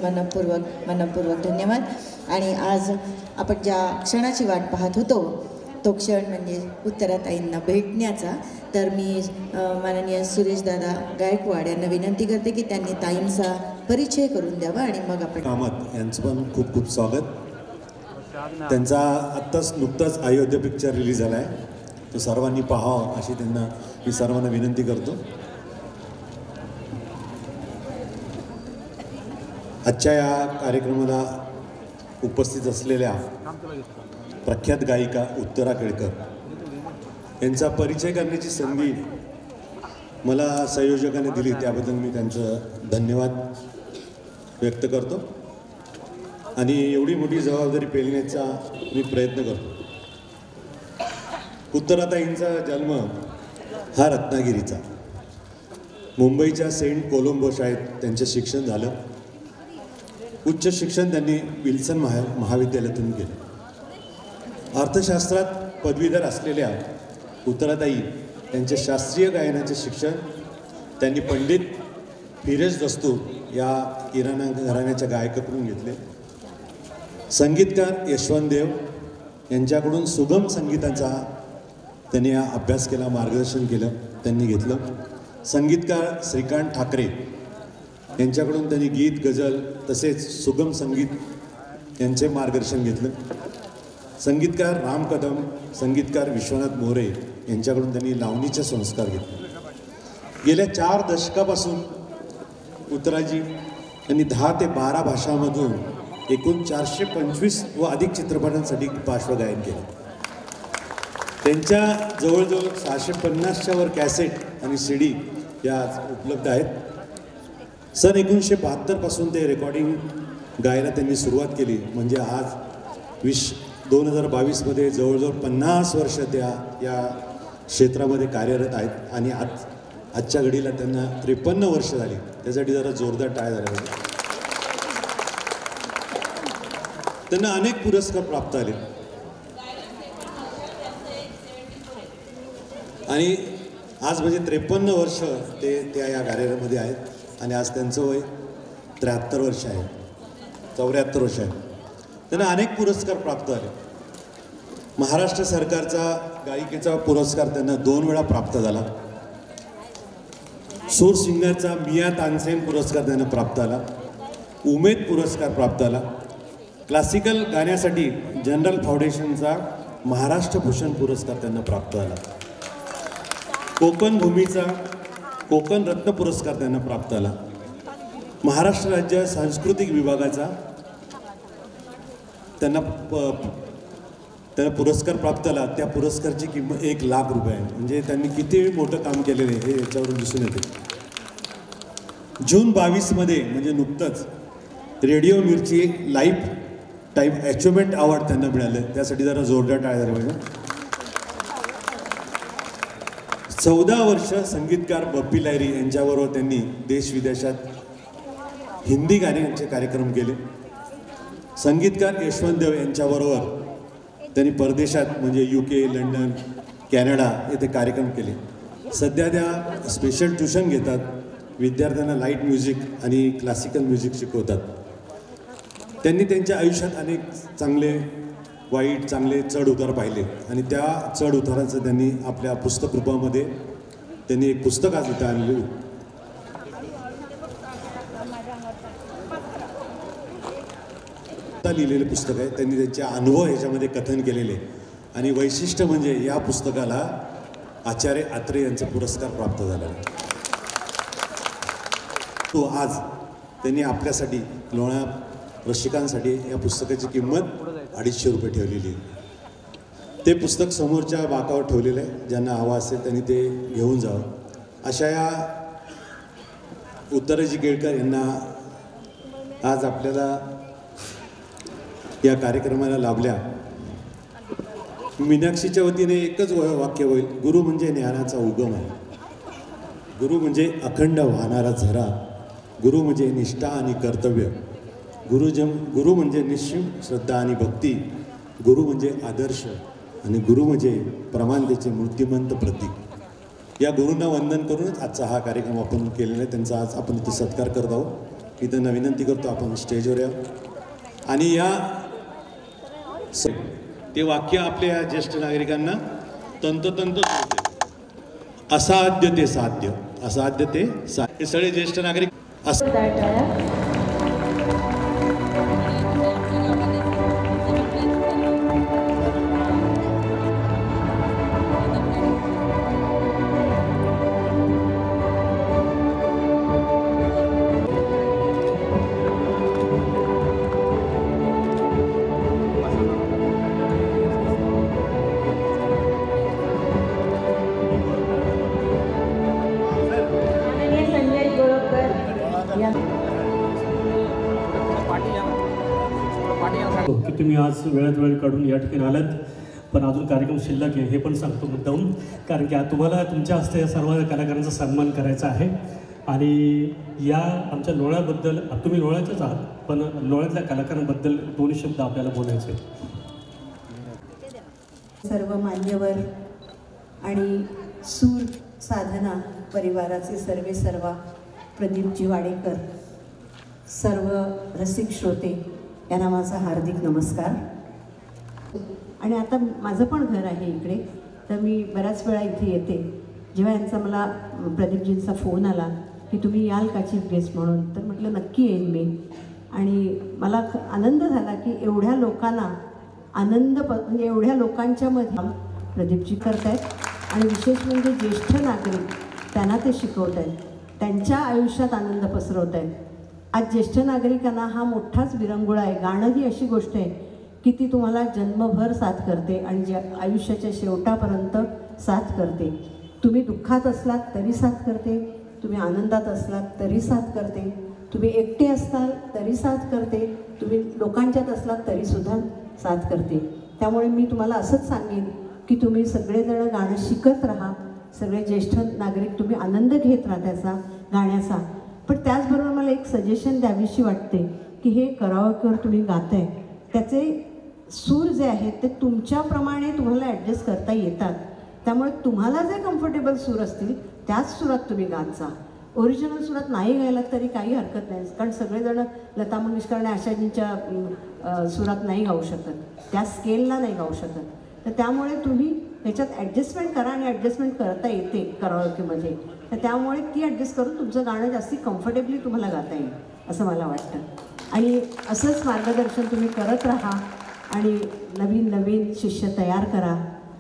मनपूर्वक धन्यवाद. आणि आज आपण ज्या क्षणाची वाट पाहत होतो तो क्षण म्हणजे उत्तराताईंना भेटण्याचा. तर मी माननीय सुरेशदादा गायकवाड यांना विनंती करते की त्यांनी ताईंचा परिचय करून द्यावा आणि मग आपण. कामत यांचं पण खूप खूप स्वागत. त्यांचा नुकताच अयोध्या पिक्चर रिलीज झाला आहे, तो सर्वांनी पाहावा अशी त्यांना मी सर्वांना विनंती करतो. आजच्या या कार्यक्रमाला उपस्थित असलेल्या प्रख्यात गायिका उत्तरा केळकर यांचा परिचय करण्याची संधी मला संयोजकाने दिली, त्याबद्दल मी त्यांचं धन्यवाद व्यक्त करतो. आणि एवढी मोठी जबाबदारी पेलण्याचा मी प्रयत्न करतो. उत्तराताईंचा जन्म हा रत्नागिरीचा. मुंबईच्या सेंट कोलंबो शाळेत त्यांचं शिक्षण झालं. उच्च शिक्षण त्यांनी विल्सन महाविद्यालयातून केलं. अर्थशास्त्रात पदवीधर असलेल्या उत्तराताई यांचे शास्त्रीय गायनाचे शिक्षण त्यांनी पंडित फिरोज दस्तूर या किराणा घराण्याच्या गायकाकडून घेतले. संगीतकार यशवंत देव यांच्याकडून सुगम संगीताचा त्यांनी अभ्यास केला, मार्गदर्शन केलं त्यांनी घेतलं. संगीतकार श्रीकांत ठाकरे यांच्याकडून त्यांनी गीत, गझल तसेच सुगम संगीत यांचे मार्गदर्शन घेतलं. संगीतकार राम कदम, संगीतकार विश्वनाथ मोरे यांच्याकडून त्यांनी लावणीचे संस्कार घेतले. गेल्या 4 दशकापासून उत्तराजी यांनी 10 ते 12 भाषांमधून एकूण 425 व अधिक चित्रपटांसाठी पार्श्वगायन केलं. त्यांच्या जवळजवळ 650च्या वर कॅसेट आणि CD या उपलब्ध आहेत. सन 1972 पासून ते रेकॉर्डिंग गायला त्यांनी सुरुवात केली. म्हणजे आज 2022मध्ये जवळजवळ 50 वर्ष त्या या क्षेत्रामध्ये कार्यरत आहेत. आणि आजच्या घडीला त्यांना 53 वर्ष झाली. त्यासाठी जरा जोरदार टाळ्या झाल्या पाहिजे. त्यांना अनेक पुरस्कार प्राप्त झाले आणि आज म्हणजे 53 वर्ष ते त्या या कार्यामध्ये आहेत. आणि आज त्यांचं वय 73 वर्ष आहे, 74 वर्ष आहे. त्यांना अनेक पुरस्कार प्राप्त झाले. महाराष्ट्र सरकारचा गायिकेचा पुरस्कार त्यांना 2 वेळा प्राप्त झाला. सूर सिंगरचा मिया तानसेन पुरस्कार त्यांना प्राप्त झाला. उमेद पुरस्कार प्राप्त झाला. क्लासिकल गाण्यासाठी जनरल फाउंडेशनचा महाराष्ट्र भूषण पुरस्कार त्यांना प्राप्त झाला. कोकण भूमीचा कोकण रत्न पुरस्कार त्यांना प्राप्त झाला. महाराष्ट्र राज्य सांस्कृतिक विभागाचा त्यांना पुरस्कार प्राप्त झाला. त्या पुरस्काराची किंमत 1 लाख रुपये आहे. म्हणजे त्यांनी किती मोठं काम केलेलं आहे हे याच्यावरून दिसून येते. जून 22मध्ये म्हणजे नुकतंच रेडिओ मिर्ची लाईफ टाईम अचिव्हमेंट अवॉर्ड त्यांना मिळालं. त्यासाठी जरा जोरदार टाळ्या झाल्या पाहिजे. 14 वर्ष संगीतकार बप्पी लाहिरी यांच्याबरोबर त्यांनी देश विदेशात हिंदी गाण्यांचे कार्यक्रम केले. संगीतकार यशवंत देव यांच्याबरोबर त्यांनी परदेशात म्हणजे UK, लंडन, कॅनडा येथे कार्यक्रम केले. सध्या त्या स्पेशल ट्युशन घेतात. विद्यार्थ्यांना लाईट म्युझिक आणि क्लासिकल म्युझिक शिकवतात. त्यांनी त्यांच्या आयुष्यात अनेक चांगले वाईट चांगले चढ उतार पाहिले आणि त्या चढ उताराचं त्यांनी आपल्या पुस्तक रूपामध्ये त्यांनी एक पुस्तक आज इथं आणलं. लिहिलेलं पुस्तक आहे. त्यांनी त्यांचे अनुभव ह्याच्यामध्ये कथन केलेले आणि वैशिष्ट्य म्हणजे या पुस्तकाला आचार्य आत्रे यांचा पुरस्कार प्राप्त झाला. तो आज त्यांनी आपल्यासाठी लोणा रसिकांसाठी या पुस्तकाची किंमत 250 रुपये ठेवलेली आहे. ते पुस्तक समोरच्या बाकावर ठेवलेलं आहे. ज्यांना हवं असेल त्यांनी ते घेऊन जावं. अशा या उत्तराजी केळकर यांना आज आपल्याला या कार्यक्रमाला लाभल्या. मीनाक्षीच्या वतीने एकच वाक्य होईल, गुरु म्हणजे ज्ञानाचा उगम आहे, गुरु म्हणजे अखंड वाहणारा झरा, गुरु म्हणजे निष्ठा आणि कर्तव्य, गुरु म्हणजे निश्चिम श्रद्धा आणि भक्ती, गुरु म्हणजे आदर्श आणि गुरु म्हणजे प्रमाणतेचे मूर्तिमंत प्रतीक. या गुरूंना वंदन करूनच आजचा हा कार्यक्रम आपण केलेला आहे. त्यांचा आज आपण इथे सत्कार करत आहोत. इथं विनंती करतो आपण स्टेजवर या आणि या ते वाक्य आपल्या ज्येष्ठ नागरिकांना तंतोतंत असाध्य ते साध्य, असाध्य ते साध्य. हे सगळे ज्येष्ठ नागरिक की तुम्ही आज वेळात वेळ काढून या ठिकाणी आलात. पण अजून कार्यक्रम शिल्लक आहे हे पण सांगतो मुद्दाहून, कारण की तुम्हाला तुमच्या हस्ते या सर्व कलाकारांचा सन्मान करायचा आहे. आणि या आमच्या लोण्याबद्दल, तुम्ही लोण्याचेच आहात पण लोण्यातल्या कलाकारांबद्दल 2 शब्द आपल्याला बोलायचे. सर्व मान्यवर आणि सूर साधना परिवाराचे सर्वा प्रदीपजी वाडेकर, सर्व रसिक श्रोते यांना माझा हार्दिक नमस्कार. आणि आता माझं पण घर आहे इकडे, तर मी बऱ्याच वेळा इथे येते. जेव्हा यांचा मला प्रदीपजींचा फोन आला की तुम्ही याल का चीफ गेस्ट म्हणून, तर म्हटलं नक्की येईन मी. आणि मला आनंद झाला की एवढ्या लोकांना म्हणजे एवढ्या लोकांच्या मध्ये प्रदीपजी करत आहेत आणि विशेष म्हणजे ज्येष्ठ नागरिक त्यांना ते शिकवत आहेत, त्यांच्या आयुष्यात आनंद पसरवत आहेत. आज ज्येष्ठ नागरिकांना हा मोठाच विरंगुळा आहे. गाणं ही अशी गोष्ट आहे की ती तुम्हाला जन्मभर साथ करते आणि आयुष्याच्या शेवटापर्यंत साथ करते. तुम्ही दुःखात असलात तरी साथ करते, तुम्ही आनंदात असलात तरी साथ करते, तुम्ही एकटे असताल तरी साथ करते, तुम्ही लोकांच्यात असलात तरीसुद्धा साथ करते. त्यामुळे मी तुम्हाला असंच सांगेन की तुम्ही सगळेजण गाणं शिकत राहा. सगळे ज्येष्ठ नागरिक तुम्ही आनंद घेत राहा त्याचा गाण्याचा. पण त्याचबरोबर मला एक सजेशन द्यावीशी वाटते की हे कराओकेवर तुम्ही गाताय त्याचे सूर जे आहेत ते तुमच्याप्रमाणे तुम्हाला ॲडजस्ट करता येतात. त्यामुळे तुम्हाला जे कम्फर्टेबल सूर असतील त्याच सुरात तुम्ही गात जा. ओरिजिनल सुरात नाही गायलात तरी काही हरकत नाही, कारण सगळेजण लता मंगेशकर आणि आशाजींच्या सुरात नाही गाऊ शकत, त्या स्केलला नाही गाऊ शकत. तर त्यामुळे तुम्ही ह्याच्यात ॲडजस्टमेंट करा आणि ॲडजस्टमेंट करता येते कराओकेमध्ये. तर त्यामुळे ती ॲडजस्ट करून तुमचं गाणं जास्ती कम्फर्टेबली तुम्हाला गाता येईल असं मला वाटतं. आणि असंच मार्गदर्शन तुम्ही करत राहा आणि नवीन नवीन शिष्य तयार करा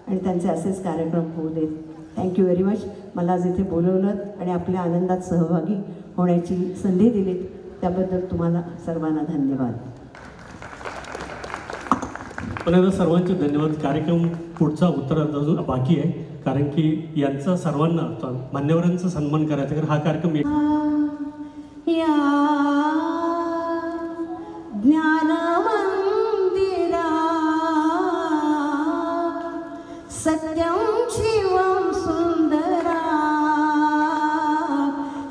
आणि त्यांचे असेच कार्यक्रम होऊ देत. Thank you very much. मला आज इथे बोलवलं आणि आपल्या आनंदात सहभागी होण्याची संधी दिलीत त्याबद्दल तुम्हाला सर्वांना धन्यवाद. पण सर्वांचे धन्यवाद. कार्यक्रम पुढचा उत्तरार्ध अजून बाकी आहे, कारण की यांचा सर्वांना मान्यवरांचा सन्मान करायचा, कारण हा कार्यक्रम ज्ञान मंदिरा सत्यं शिवं सुंदरा,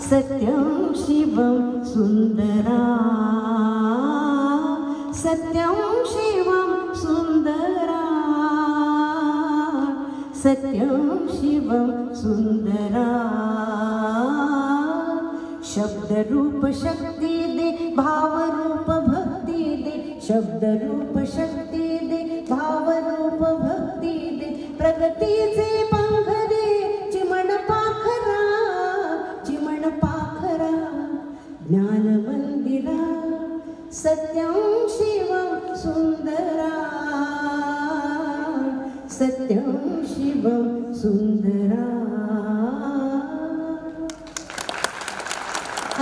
सत्यं शिवं सुंदरा, सत्यं शिवं सुंदरा, सत्यं शिवं सुंदरा. शब्द रूप शक्ती दे, भाव रूप भक्ती दे, शब्दरूप शक्ती दे, भावरूप भक्ती दे, प्रगतीचे पांघरे चिमण पाखरा, चिमण पाखरा, ज्ञान मंदिरा, सत्यं शिवं सुंदरा, सत्यं शिवं सुंदरा.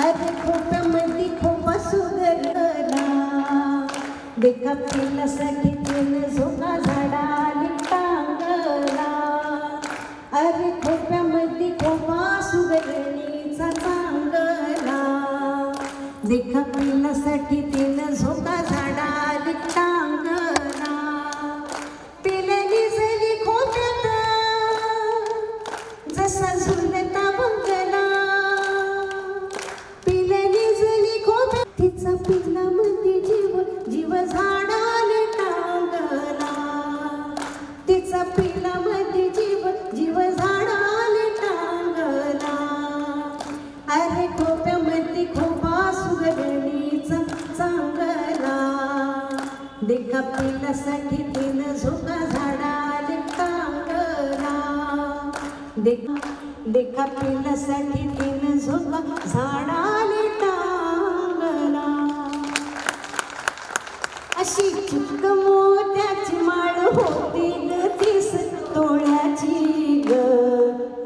अरे खोप्यामध्ये खोपा सुगरला, देखा पिण्यासाठी तेल झोका झाडाली टांगला. अरे खोप्यामध्ये खोपा सुगरणीचा चांगला, देखा पिण्यासाठी तेल झोका झाडाली टांगला. पिलेली जरी खोप्यात जसा झुलता बंगला, तिचा पिल्लामध्ये जीव, जीव झाडाले टांगला. तिचा पिल्लामध्ये जीव, जीव झाडाले टांगला. अरे खोप्यामध्ये खोपा सुगरणीचा चांगला, देखा पिल्लासाठी तीन झोका झाडाले टांगला. देखा पिल्लासाठी तीन झोका झाडाले टांगला. अशी चिक्क मोत्याची माळ होती ग 30 तोळ्याची ग,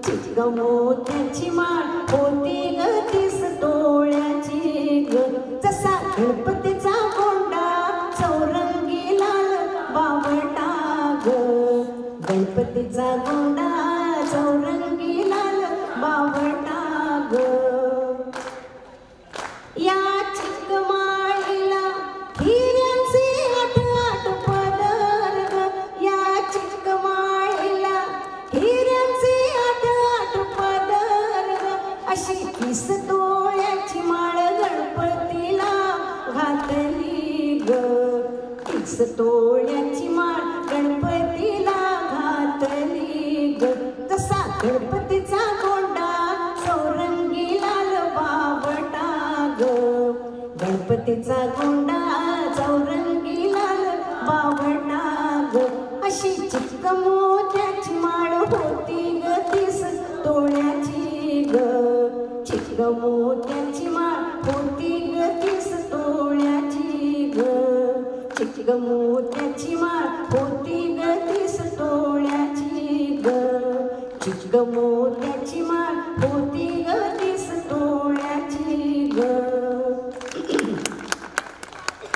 चिक्क मोत्याची माळ होती ग 30 तोळ्याची ग. जसा गणपतीचा गोंडा चौरंगी लाल बावटा ग, गणपतीचा गोंडा चौरंगी लाल बावटा ग. या चिक्क माळीला हिऱ्यांचे 8 पदर ग, या चिक्क माळीला हिऱ्यांचे 8 पदर ग. अशी 30 तोळ्याची माळ गणपतीला घातली ग, 30 तोळ्याची माळ गणपतीला घातली ग. तसा गणपतीचा गोंडा चौरंगी लाल बावटा ग, गणपतीचा गोंडा चौरंगी लाल बावटा ग. अशी चिक्क मोत्याची माळ होती ग 30 तोळ्याची ग, चिक्क मोत्याची माळ होती ग 30 तोळ्याची ग, चिक्क मोत्याची माळ होती ग 30 तोळ्याची ग, चिक्क मोत्याची माळ होती ग 30 तोळ्याची ग.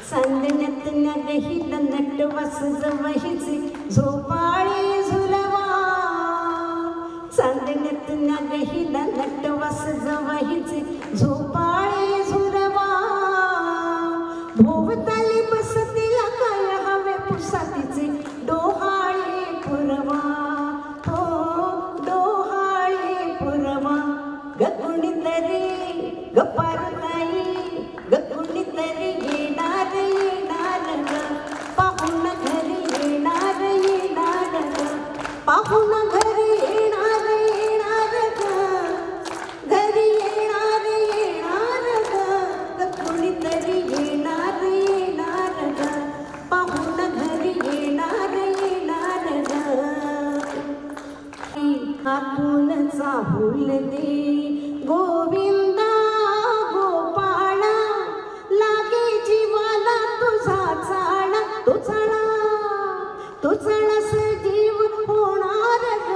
चांदण्यात नगहिला नटवास जवहिचे झोपाळे झुलवा, चांदण्यात नगहिला नटवास जवहिचे झोपाळे झुलवा. भोवताली बसतीला काय हवे पुसातीचे डोहाळे पुरवा, हो डोहाळे पुरवा. ग कुणीतरी ग पारताई, ग कुणीतरी येणार येणार ग, पाहून घरी येणार येणार ग, पाहून घरी येणार येणार ग, घरी येणार येणार ग. ग कुणीतरी येणार येणार ग, पाहून घरी येणार येणार ग. हातून चाहूल दे गोविंदा गोपाळा, लागे जीवाला तुझा चाळा, तो चाळा तो चाळास जीव होणार ग,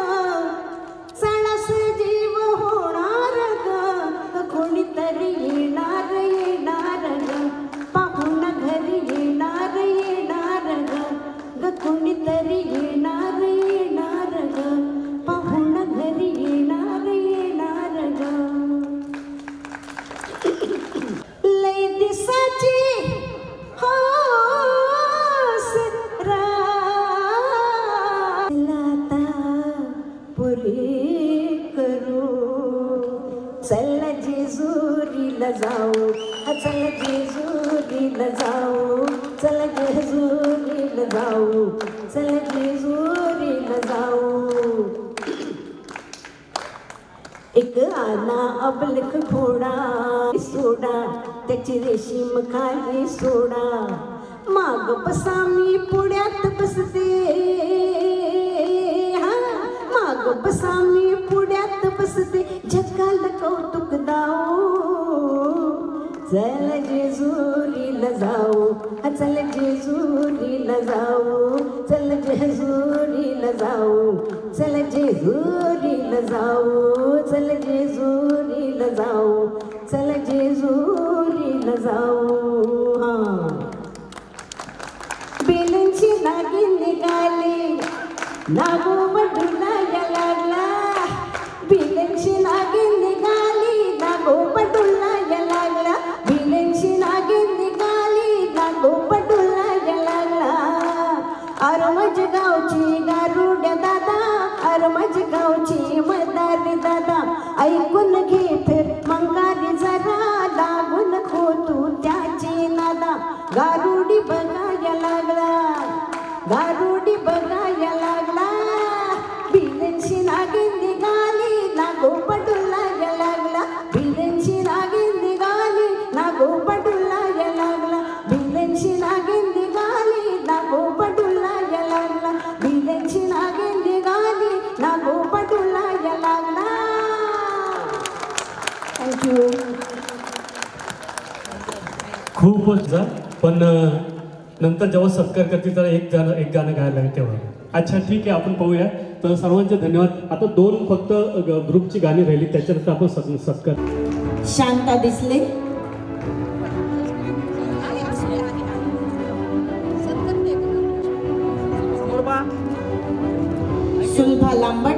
चाळास जीव होणार ग. कोणीतरी येणार येणार ग, पाहून घरी येणार येणार ग, ग कोणीतरी येणार येणार ग, पाहून घरी येणार येणार ग. लय दिसाची हास राता पुरी करू, चल जेजुरीला जाऊ, चल जेजुरीला जाऊ, चल जेजुरीला जाऊ, चल जेजुरीला जाऊ. एक आना अबलख घोडा सोडा, त्याची रेशीम खाली सोडा, माग बसा मी पुण्यात बसते, हा माग बसा मी पुण्यात बसते, जगाला कौतुक दाओ, चल जेजुरीला जाऊ, चल जेजुरीला जाऊ, चल जेजुरीला जाऊ, चल जेजुरीला जाऊ, चल जेजुरीला जाऊ, चल जेजुरीला जाऊ. हा बेलची नागिन निघाली, नागोबडूला या लागला, बेलची नागिन निघाली, नागोबडूला या लागला, बेलची नागिन निघाली, नागोबडूला या लागला. अरे माझ गावची गारुड्या दादा, अरे माझ गावची मदारी दादा, ऐकून घे फिर मंगारी जरा, लागून खो तू त्याची नादा. गारुडी बघायला लागला, गारुडी बघायला लागला, बिलेंची नागिन निघाली, नागोबडूला या लागला, बिलेंची नागिन निघाली, नागोबडूला या लागला, बिलेंची नागिन निघाली, नागोबडूला या लागला, बिलेंची नागिन निघाली, नागोबडूला या लागला. थँक्यू. खूपच जा, पण नंतर जेव्हा सत्कार करतील तर एक गाणं गायला लागेल तेव्हा. अच्छा ठीक आहे, आपण पाहूया. तर सर्वांचे धन्यवाद. आता 2 फक्त ग्रुपची गाणी राहिली, त्याच्यानंतर आपण सत्कार. शांता दिसले, सुलभा लांबट,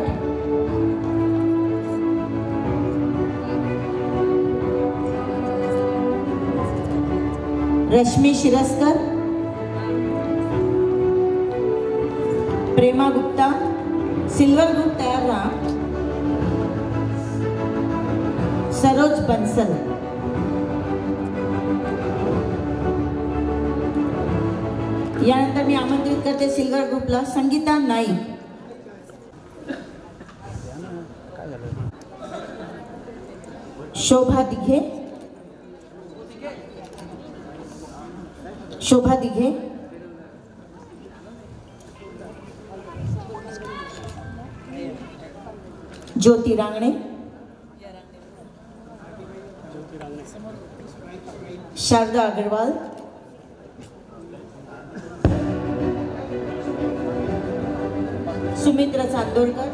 रश्मी शिरस्कर, प्रेमा गुप्ता. सिल्वर ग्रुप तयार रहा. सरोज बन्सल. यानंतर मी आमंत्रित करते सिल्वर ग्रुपला संगीता नाईक, शोभा दिघे, शोभा दिघे, ज्योती रांगणे, शारदा अग्रवाल, सुमित्रा चांदोरकर,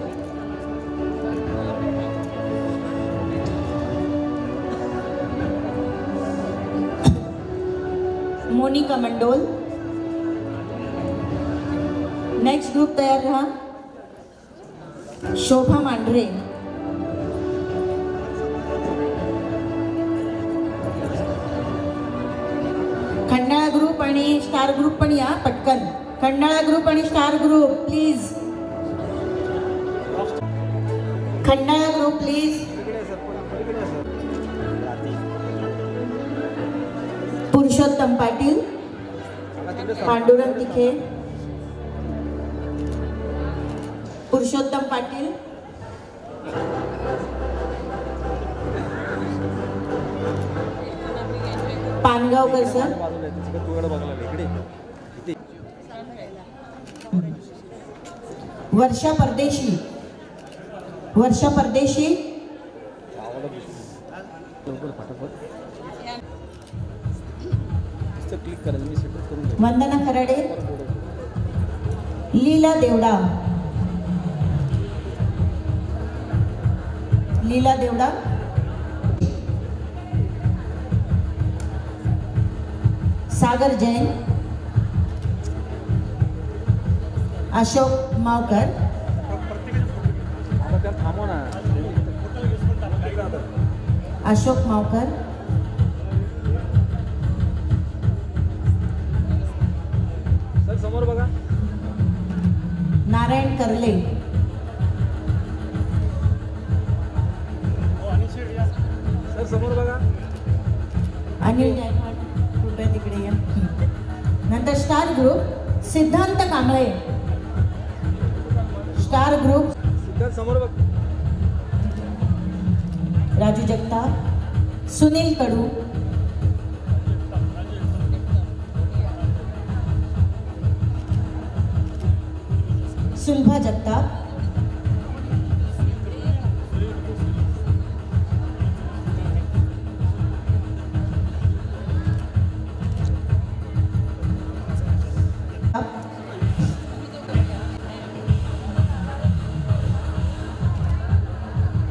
मोनिका मंडोल. नेक्स्ट ग्रुप तयार रहा. शोभा मांढरे, खंडाळा ग्रुप आणि स्टार ग्रुप पण या पटकन. खंडाळा ग्रुप आणि star group please. Khandala group please. Purushottam Patil, Pandurang Tikhe, Purushottam Patil, Pangaonkar sir, Varsha Pardeshi, Varsha परदेशी, वंदना खराडे, लीला देवडा, लीला देवडा, सागर जैन, अशोक मावकर, अशोक मावकर, समोर बघा, नारायण करले, सर समोर बघा, अनिल गायकवाड, कृपया तिकडे या. नंतर स्टार ग्रुप सिद्धांत कांबळे, स्टार ग्रुप सिद्धांत समोर बघ, राजू जगताप, सुनील कडू, सुलभा जगताप,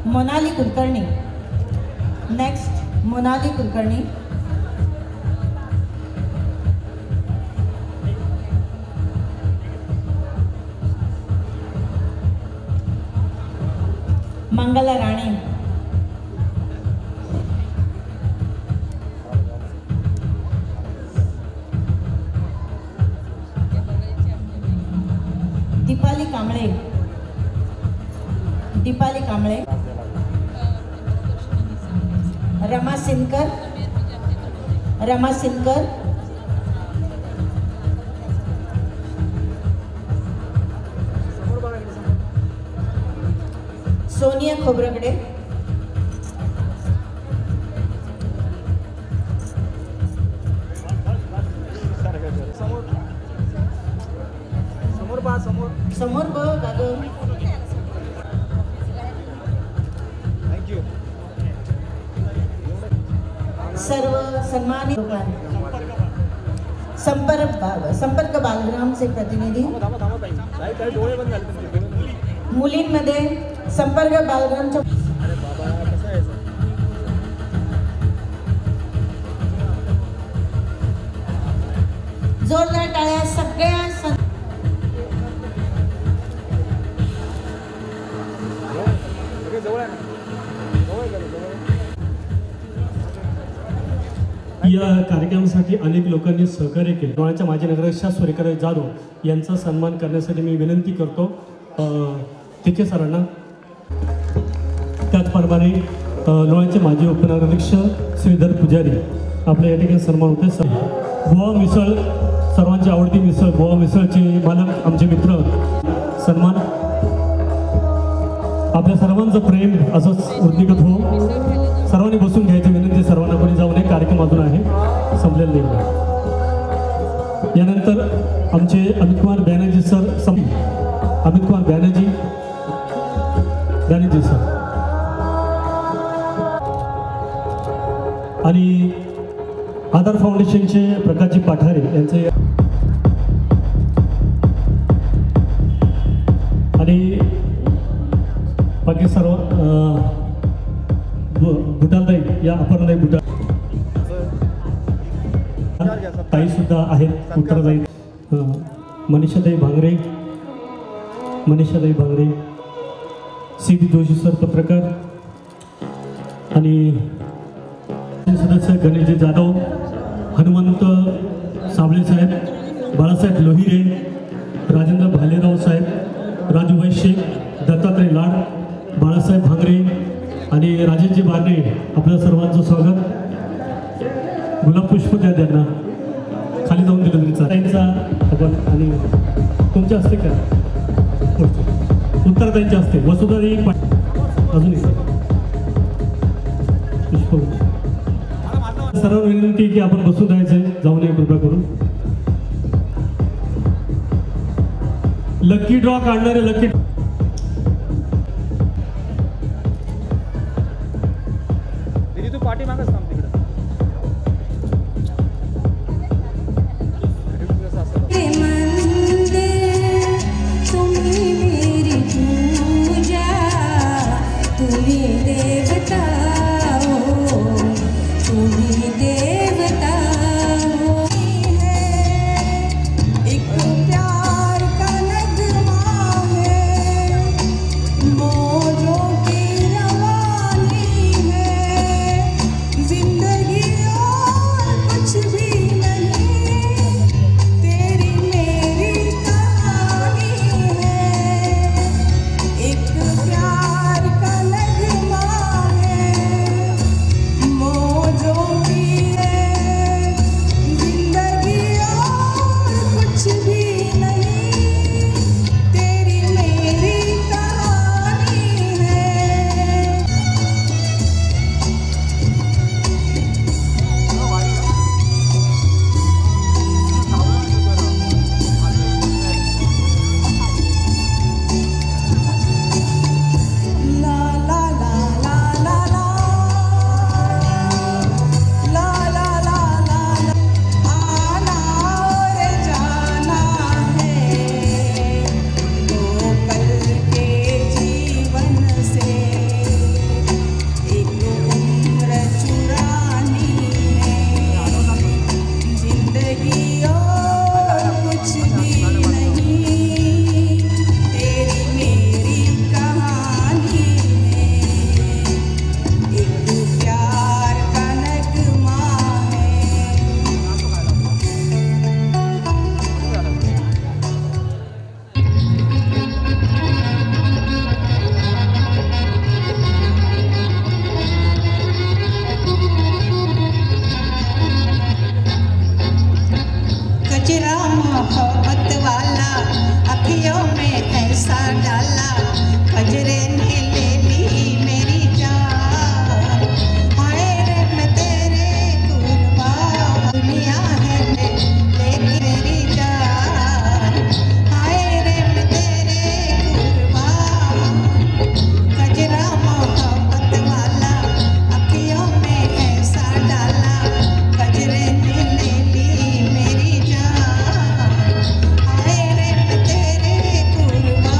मोनाली कुलकर्णी. नेक्स्ट मोनाली कुलकर्णी. मंगला राणे. दीपाली कांबळे. दीपाली कांबळे. रमा सिनकर. रमा सिनकर. सोनिया खोबरगडे. समोर बघ अगं. थँक्यू. सर्व सन्मानित संपर्क बालग्रामचे प्रतिनिधी. मुलींमध्ये संपर्क बालग्रामच्या जोरदार टाळ्या सगळ्या. या कार्यक्रमासाठी अनेक लोकांनी सहकार्य केले. लोणाच्या माजी नगराध्यक्ष सूर्यकांत जाधव यांचा सन्मान करण्यासाठी मी विनंती करतो तिथे सरांना. त्याचप्रमाणे लोणाचे माजी उपनगराध्यक्ष श्रीधर पुजारी आपल्या या ठिकाणी सन्मान होते. गोवा मिसळ सर्वांची आवडती मिसळ गोवा मिसळचे मालक आमचे मित्र सन्मान. आपल्या सर्वांचं प्रेम असंच वृद्धिगत हो. सर्वांनी बसून घ्यायची विनंती. सर्वांना कोणी जाऊ नये. कार्यक्रम अजून आहे संपलेला नाही. यानंतर आमचे अमित कुमार बॅनर्जी सर अमित कुमार बॅनर्जी सर आणि आधार फाउंडेशनचे प्रकाशजी पाठारे यांचे आणि बाकी सर्व बुटालताई या अपर्णाई बुटा ताई सुद्धा आहेत. उत्तरताई मनीषाताई भांगरे सीधी जोशी सर पत्रकार आणि सदस्य गणेशजी जाधव, हनुमंत साबळे साहेब, बाळासाहेब लोहिरे, राजेंद्र भालेराव साहेब, राजू वैश्य, दत्तात्रय लाड, बाळासाहेब भांगरे आणि राजेशजी बारणे. आपल्या सर्वांचं स्वागत. गुलाब पुष्प द्या त्यांना. खाली जाऊन दिलं तरी त्यांचा आपण आणि तुमच्या हस्ते का उत्तर त्यांच्या हस्ते वसुधारी अजून पुष्प. सर्व विनंती की आपण बसून राहायचंय. जाऊ नये कृपा करून. लकी ड्रॉ काढणारे लकी तू पाठी मागच थांब तिकडे. एक प्यार का नगमा है. ऐसा डाला कजरे ने ले ली मेरी जान। हाय रे मैं तेरे कुर्बान, दुनिया है मैं लेके मेरी जान। हाय रे मैं तेरे कुर्बान, कजरा मोहब्बत वाला अखियों में ऐसा डाला कजरे ने ले ली मेरी जान। हाय रे मैं तेरे कुर्बान।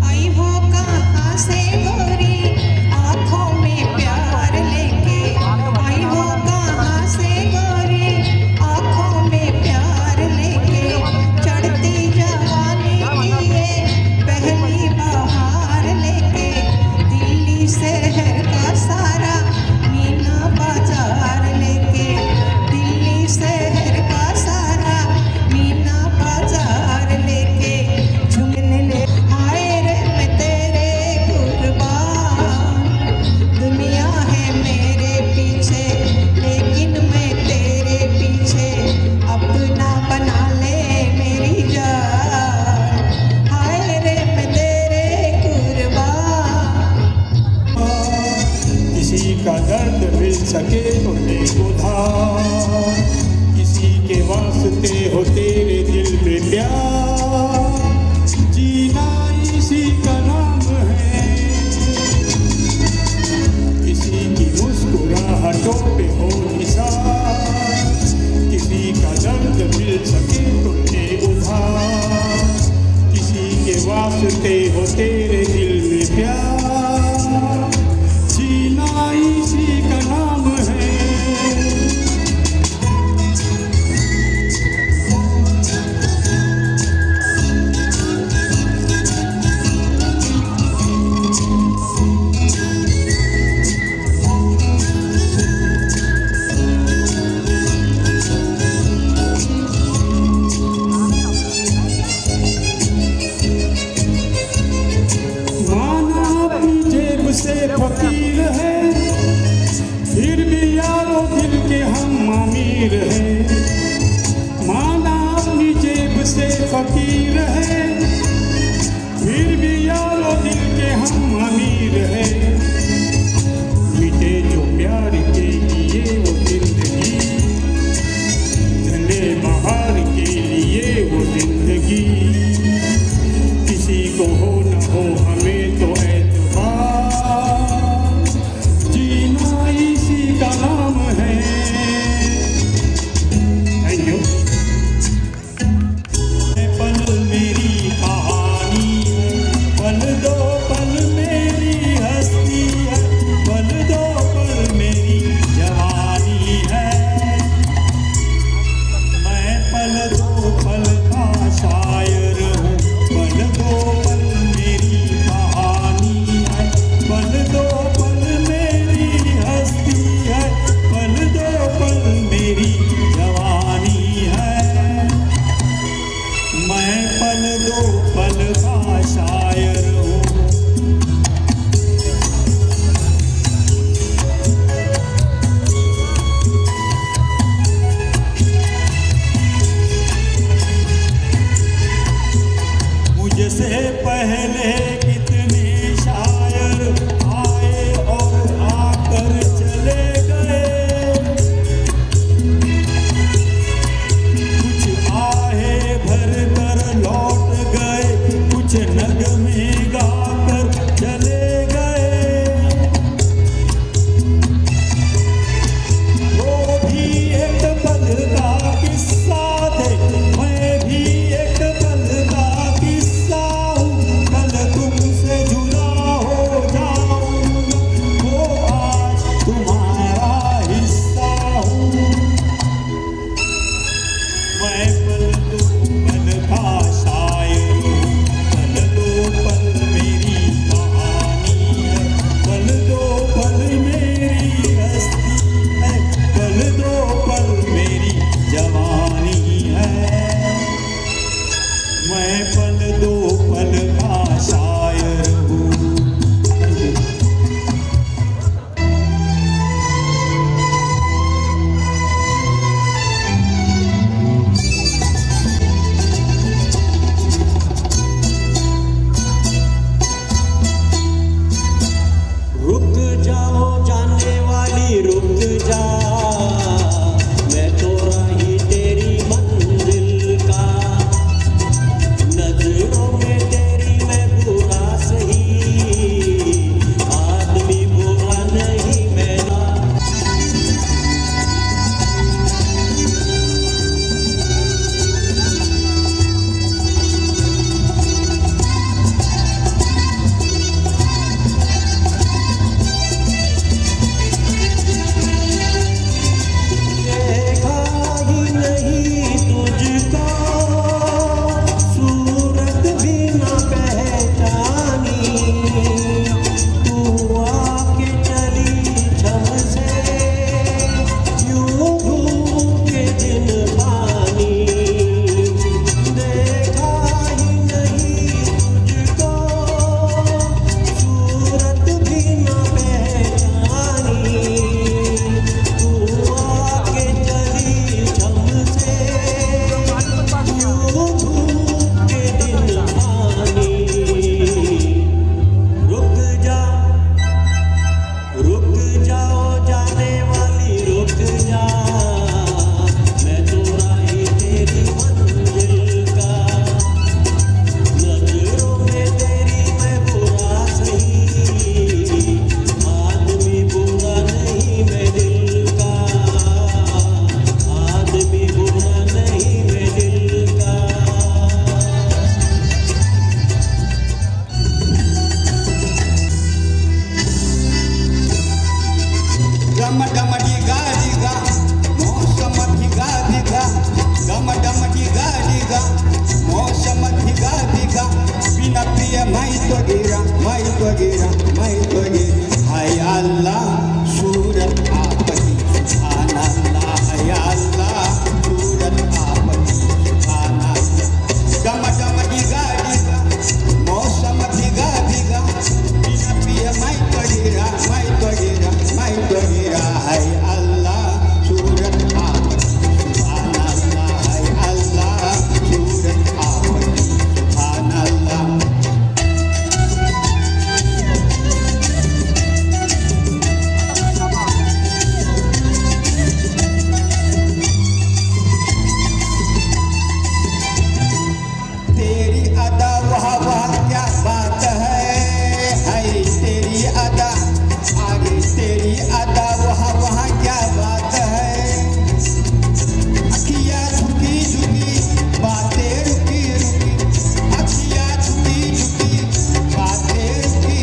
आई हो कहाँ से गोरी आँखों में प्यार लेके, आई हो कहाँ से गोरी आँखों में प्यार लेके, चढ़ती जवानी की ये पहली बहार लेके, दिल्ली शहर का सारा मीना बाजार लेके, दिल्ली शहर का सारा मीना बाजार लेके झूमने ले। हाय रे मैं तेरे कुर्बान, दुनिया है मेरे पीछे लेकिन मैं तेरे पीछे, अपना बना ले मेरी जान। हाय रे मैं तेरे कुर्बान। किसी का दर्द मिल सके तो दे उधार, किसी के वास्ते हो तेरे दिल में प्यार, जीना इसी का नाम है। किसी की मुस्कुराहटों पे हो निशान, किसी का दर्द मिल सके तो दे उधार, किसी के वास्ते हो तेरे दिल में प्यार, जीना इसी का नाम है। माना अपनी जेब से फकीर है, फिर भी यारो दिल के हम अमीर है। माना अपनी जेब से फकीर है, फिर भी यारो दिल के हम अमीर है। मिटे जो प्यार के लिए वो जिंदगी, चले बाहर के लिए वो जिंदगी, किसी को हो न हो हमें तो एतबार, जीना इसी का नाम है। Thank you. पल मेरी कहानी है, पल दो पल मेरी हस्ती है, पल दो पल मेरी जवानी है। मैं पल दो पल का शायर हूँ, पल दो पल मेरी कहानी है, पल दो पल मेरी हस्ती है, पल दो पल मेरी जवानी है। मैं पल दो पल का शायर हूँ। मुझसे पहले कितने शायर आए और आकर चले गए, कुछ आहे भर कर लौट गए, कुछ नगमे वगैरा माहित वगैरा हाय अल्लाह सूरत आपकी सुभान अल्लाह हाय अल्लाह सूरत आपकी सुभान अल्लाह गम गम दिगा दिगा मौसम भिगा भिगा बिना पिए माहित वगैरा हाय अल्लाह सूरत आपकी सुभान अल्लाह हाय अल्लाह सूरत आपकी सुभान अल्लाह तेरी अदा वाह वाह क्या बात है हाय तेरी अदा आगे तेरी अदा वाह वाह क्या बात है अखियाँ झुकी झुकी बातें रुकी रुकी अखियाँ झुकी झुकी बातें रुकी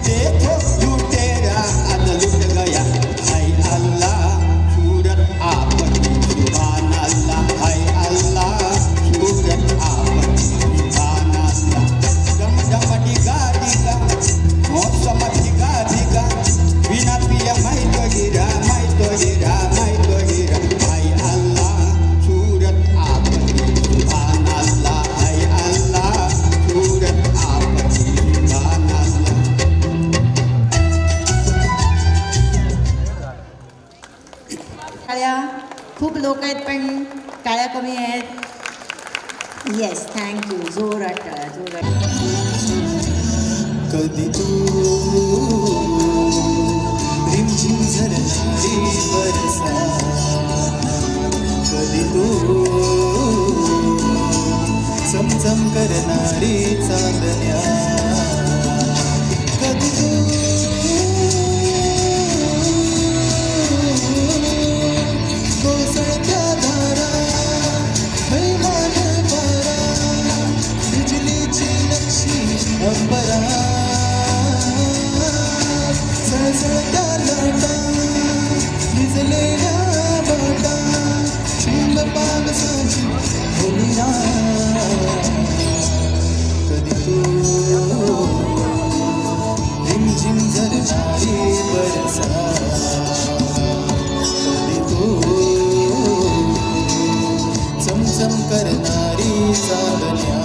देखो लुटेरा अद लुट गया हाय अल्लाह सूरत आपकी सुभान अल्लाह हाय अल्लाह सूरत आपकी सुभान अल्लाह गम गम दिगा दिगा मौसम भिगा भिगा बिना पिया माहित वगैरा हाय अल्लाह सूरत आपकी सुभान अल्लाह हाय अल्लाह सूरत आपकी सुभान अल्लाह टाळ्या खूप लोक आहेत पण टाळ्या कमी आहेत येस थँक्यू जोरात टाळ्या जोरात कधी तू रिमझिम झरणारी बरसा कधी तू चमचम करणारी चांदण्या कधी तू कोसळत्या धारा हैमान वारा बिजलीची नक्षी अंबरा सळसळत्या लाटा भिजलेल्या बाटा शिंग पावसाची होलिया कधी तू रिमझिम झरणारी बरसा कधी तू चमचम करणारी चांदण्या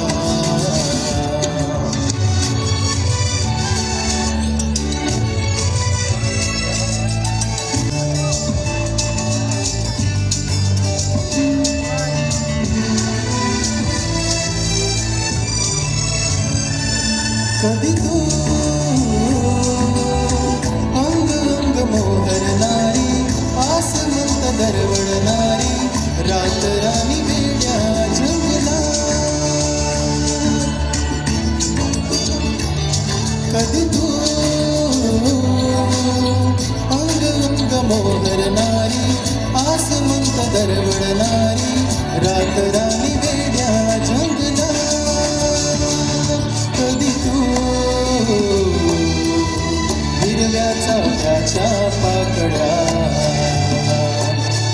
कधी तू अंग अंग मोहरणारी आसमंत दरवळणारी रात राणी वेड्या जंगला कधी तू अंग अंग मोहरणारी आसमंत दरवळणारी रात राणी वेड्या जंगला कधी तू हिरव्या चाफ्याच्या पाकळ्या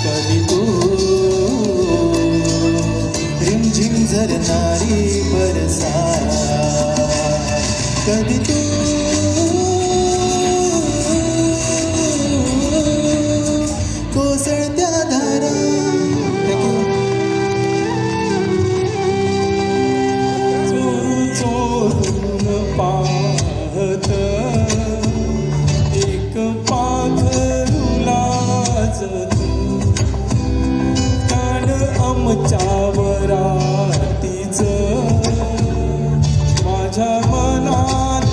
कधी तू रिमझिम झरणारी बरसा कधी तू कोसळत्या धारा चोरून पाहत एक पाखरू लाजत कान आमच्यावर आरतीच माझ्या मनात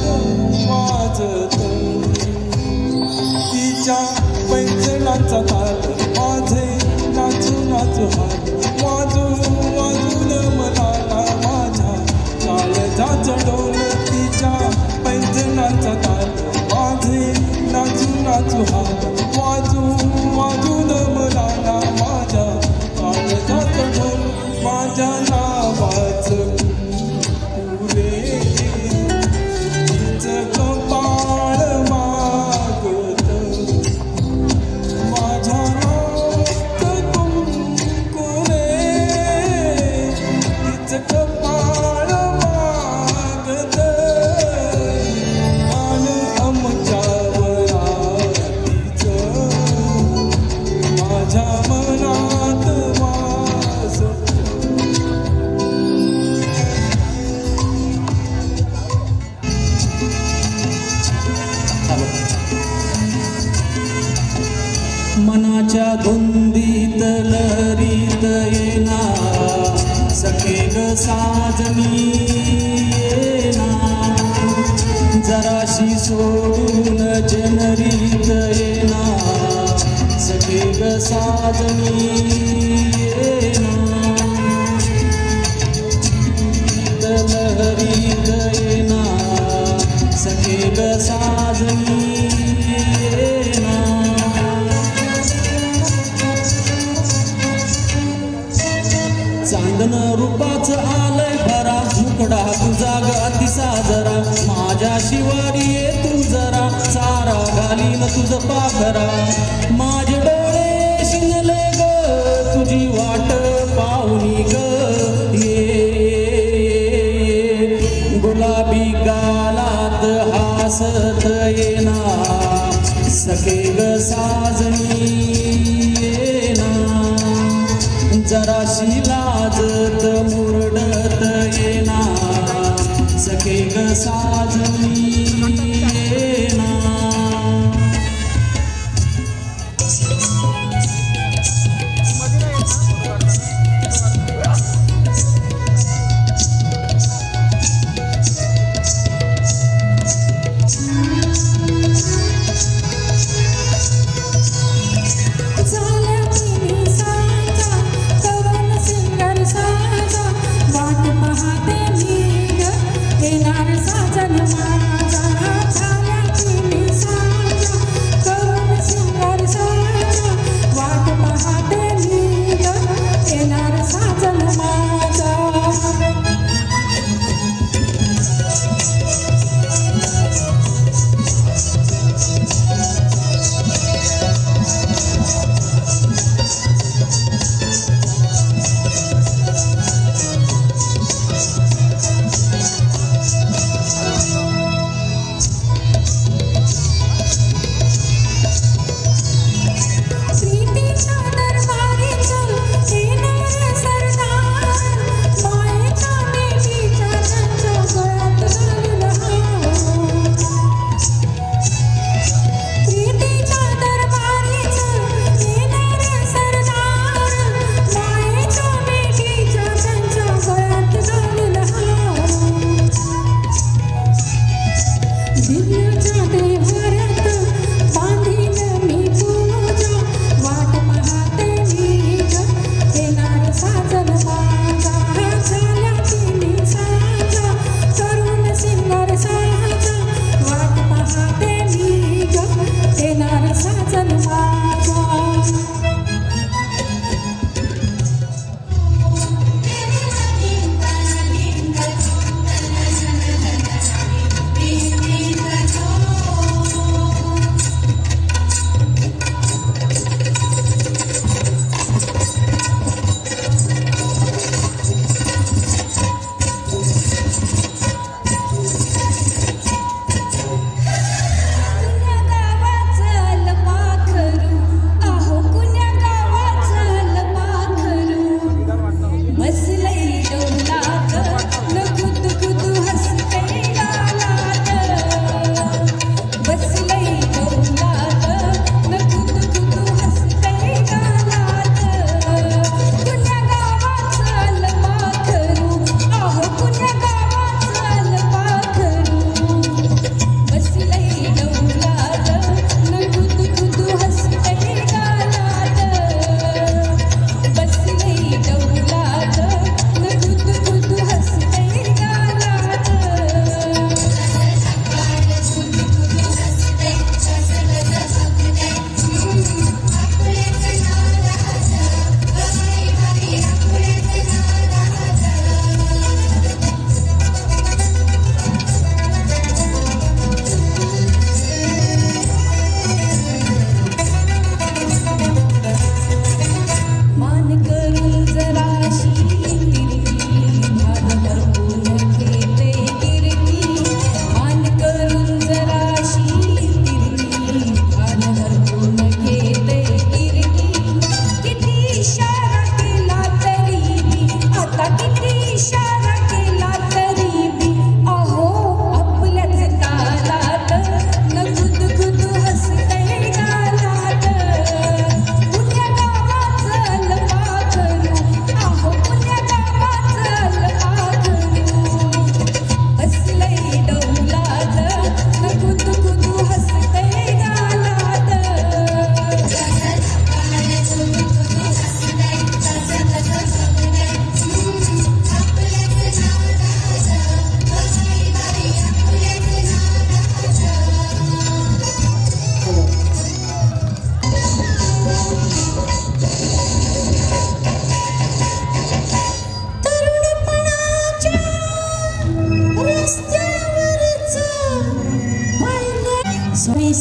मनाच्या धुंदीत लहरीत येना सखे ग साजनी येना जराशी सोडून जनरीत येना सखे ग साजनी येना लहरीत येना सखे ग साजनी येना चांदन रूपाचं आलंय भरा मुकडा तुझा ग अतिसाजरा माझ्या शिवारी ये तू जरा चारा घालीन तुझं पाखरा माझे डोळे शिनले ग तुझी वाट पाहुनी ग गुलाबी गालात हासत येना सखे ग साजनी येना जराशी लाजत मुरडत येना सखे ग साजनी येना वाट पाहते मी ग येणार साजन माझा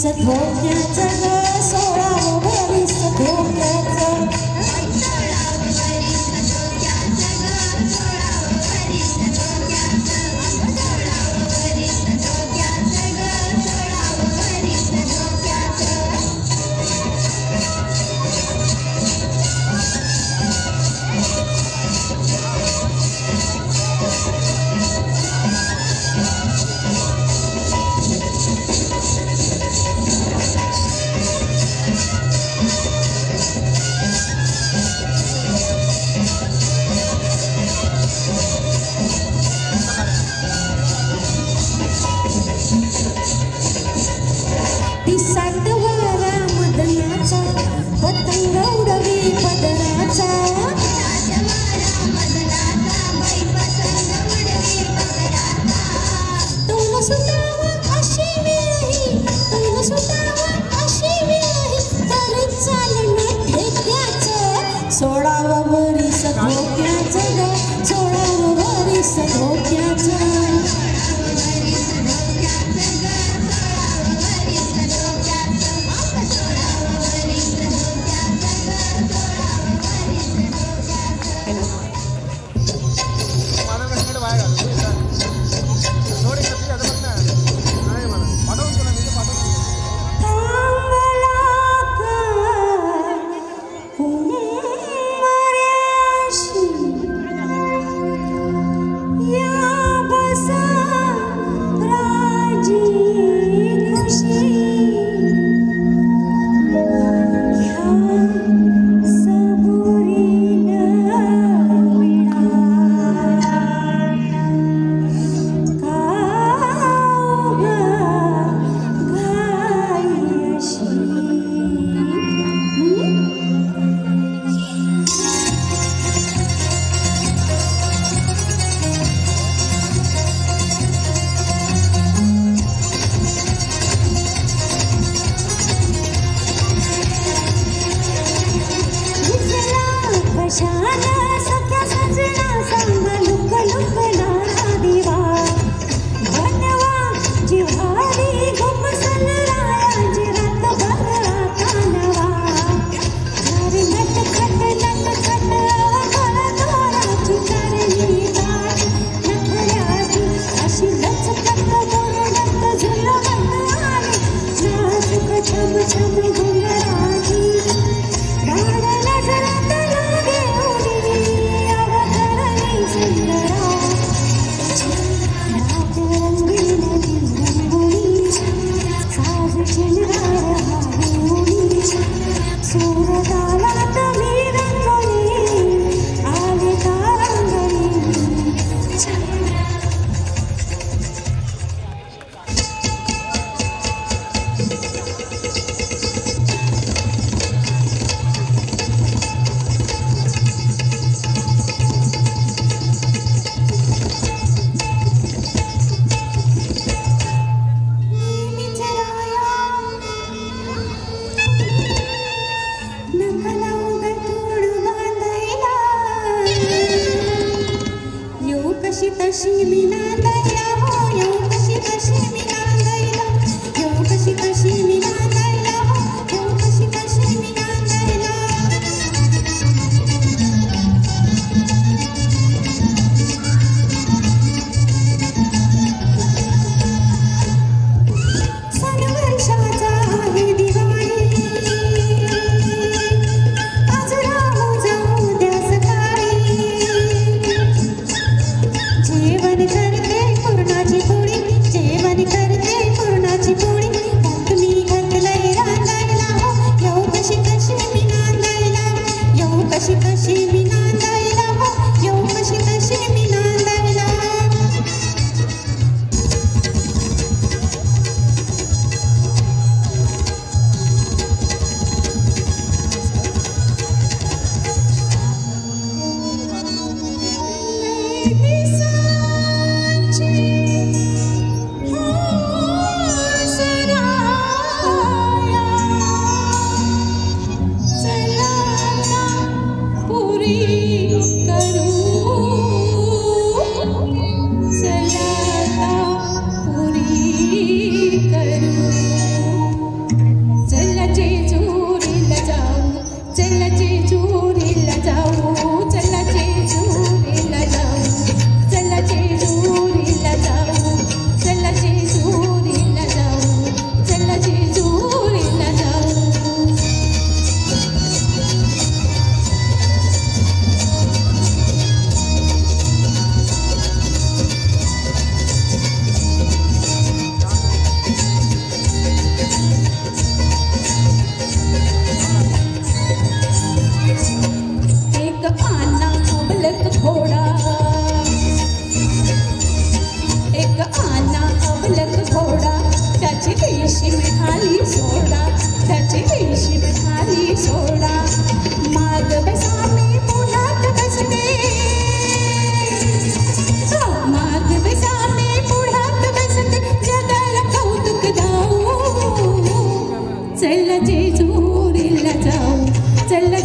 भरीस धोक्याचं ग 16 भरीस धोक्याचं जीवन करते पूर्णाची थोडी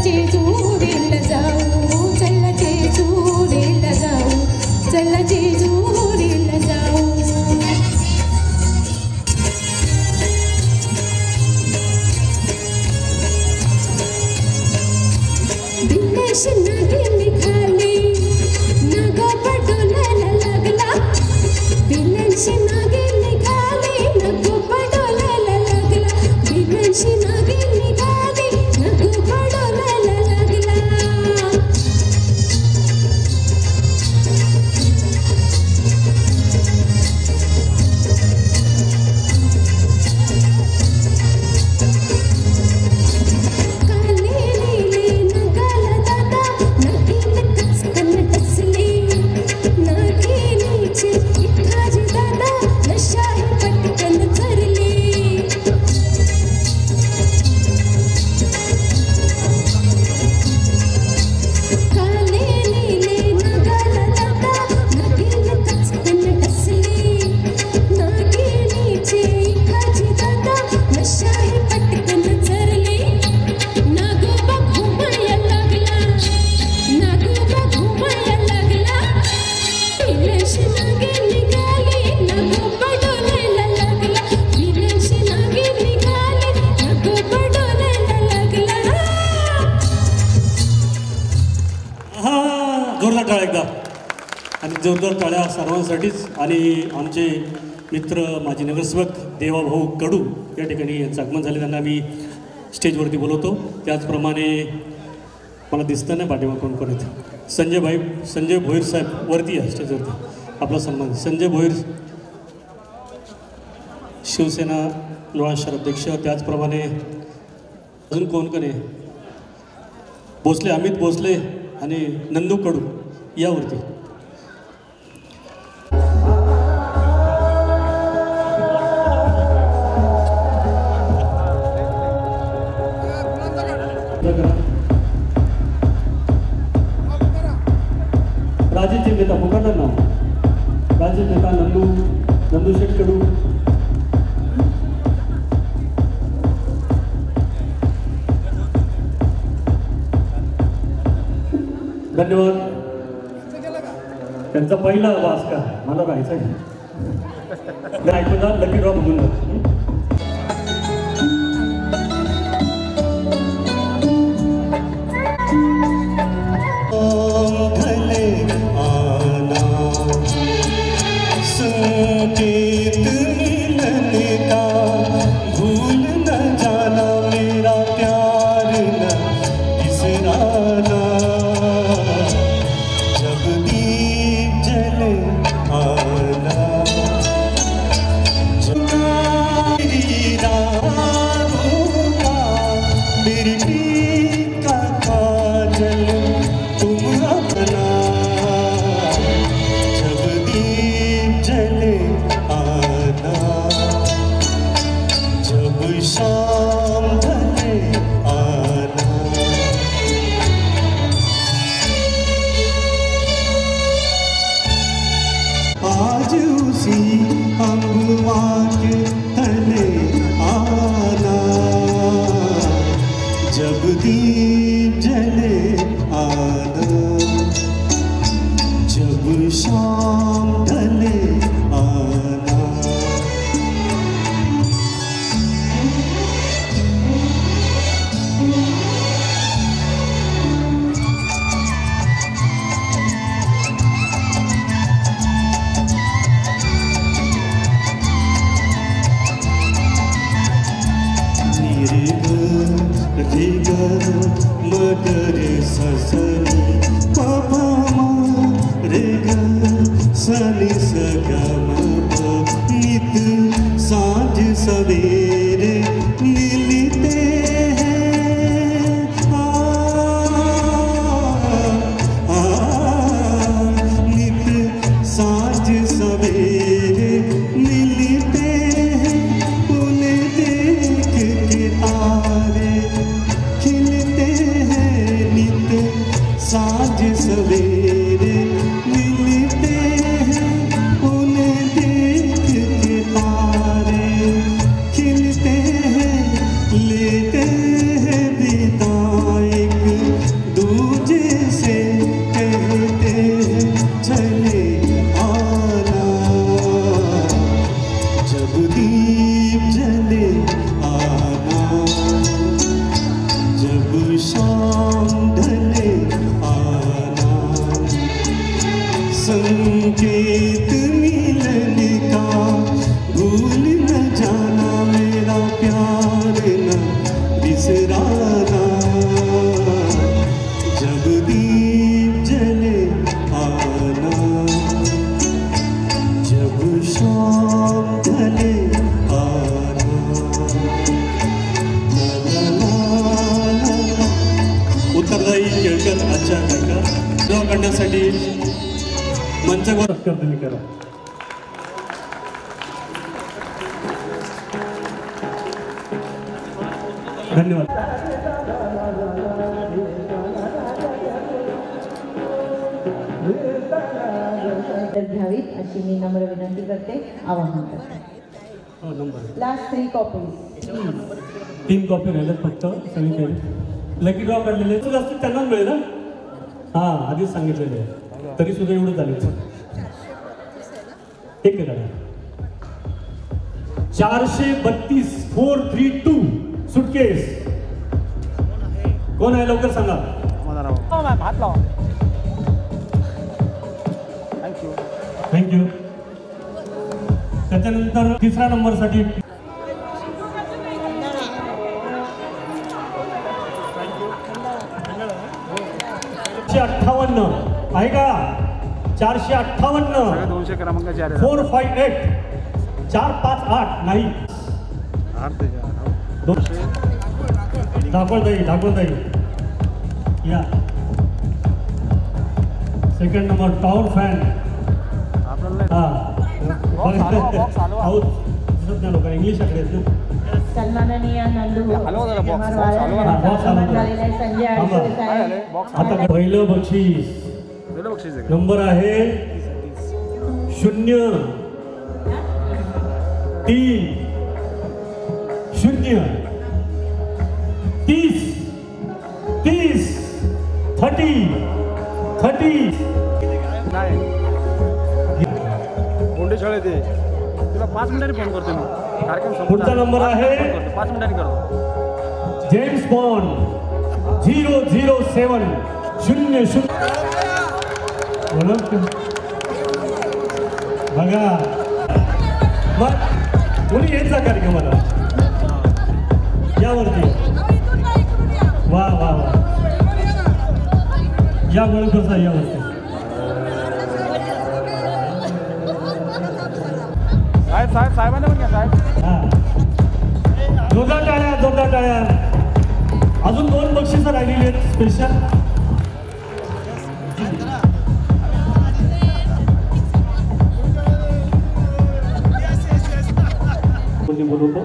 जेजुरीला जाऊ, चला जेजुरीला जाऊ, चला जेजुरीला जाऊ. बिल्लेश नागी निघाली, नाग पडोलायला लागला. बिल्लेश नागी निघाली, नाग पडोलायला लागला. बिल्लेश नागी निघाली, नाग पडोलायला लागला. जोरदार टाळ्या एकदा. आणि जोरदार टाळ्या सर्वांसाठीच. आणि आमचे मित्र माजी नगरसेवक देवाभाऊ कडू या ठिकाणी यांचं आगमन झाले, त्यांना मी स्टेजवरती बोलवतो. त्याचप्रमाणे मला दिसतं नाही पाठीमाग कोण कोण आहेत. संजय भोईर साहेब वरती या स्टेजवरती, आपला सन्मान. संजय भोईर शिवसेना लोहा शहर अध्यक्ष. त्याचप्रमाणे अजून कोण कोण आहे, भोसले, अमित भोसले आणि नंदू कडू यावरती. राजेश नेता पुकारणार नाव, राजेश नेता नंदू शेठ कडू. धन्यवाद. त्यांचा पहिला वास का मला राहायचं आहे, ऐकून जा. लकी ड्रॉ बघून जा. संकेत मिलन का भूल न जाना, मेरा प्यार न बिसराना. जब दीप जले आना, मेरी राहों का, मेरी प्रीत का काजल तुम अपना. शाम ढले आना. आज उसी अम्बुआ के तले आना. जब दीप जले आना, जब शाम ढले आना. रे ग मगरे ससनी पापा मा रे ग सनी सगम नित सांझ सवेरे मिलते हैं. नित सांझ सवेरे मिलते हैं. उन्हें देख के तारे खिलते हैं. नित सांझ सवेरे मिलते हैं. उन्हें देख के तारे खिल सत्कार तुम्ही करा. धन्यवाद. घ्यावीत अशी मी नम्र विनंती करते, आवाहन करते. लास्ट 3 कॉपीज 3 कॉपी राहिल्यात फक्त सगळीकडे. लकी ड्रॉ काढलेले जास्त त्यांनाच मिळेल ना. हां आधीच सांगितलेले आहे, तरी सुद्धा एवढं झालं. एक काढा. 432 432 सुटकेस. कोण आहे लवकर सांगा. हात लावा. थँक्यू. त्याच्यानंतर तिसऱ्या नंबरसाठी 458 आहे का. 458 200 क्रमांकाचे 458 458 नाही. दाखवताई या. Second number tower fan. लोक इंग्लिश सन्माननीय नंदू आता पहिलं बक्षीस नंबर आहे 0 3 0 30 30 30 कोंडे शाळे ते तुला 5 मिनिटांनी फोन करतो मी. कार्यक्रम पुढचा नंबर आहे 5 मिनिटांनी करतो. जेम्स बॉन्ड 007 00 बघा. मग कोणी येत जा कार्यक्रमाला यावरती. वा वा वा या बरोबर यावरती. साहेबांना पण घ्या साहेब. जोरदार टाळ्या. अजून 2 बक्षिसं राहिलेली आहेत स्पेशल. कोणी बोलवतो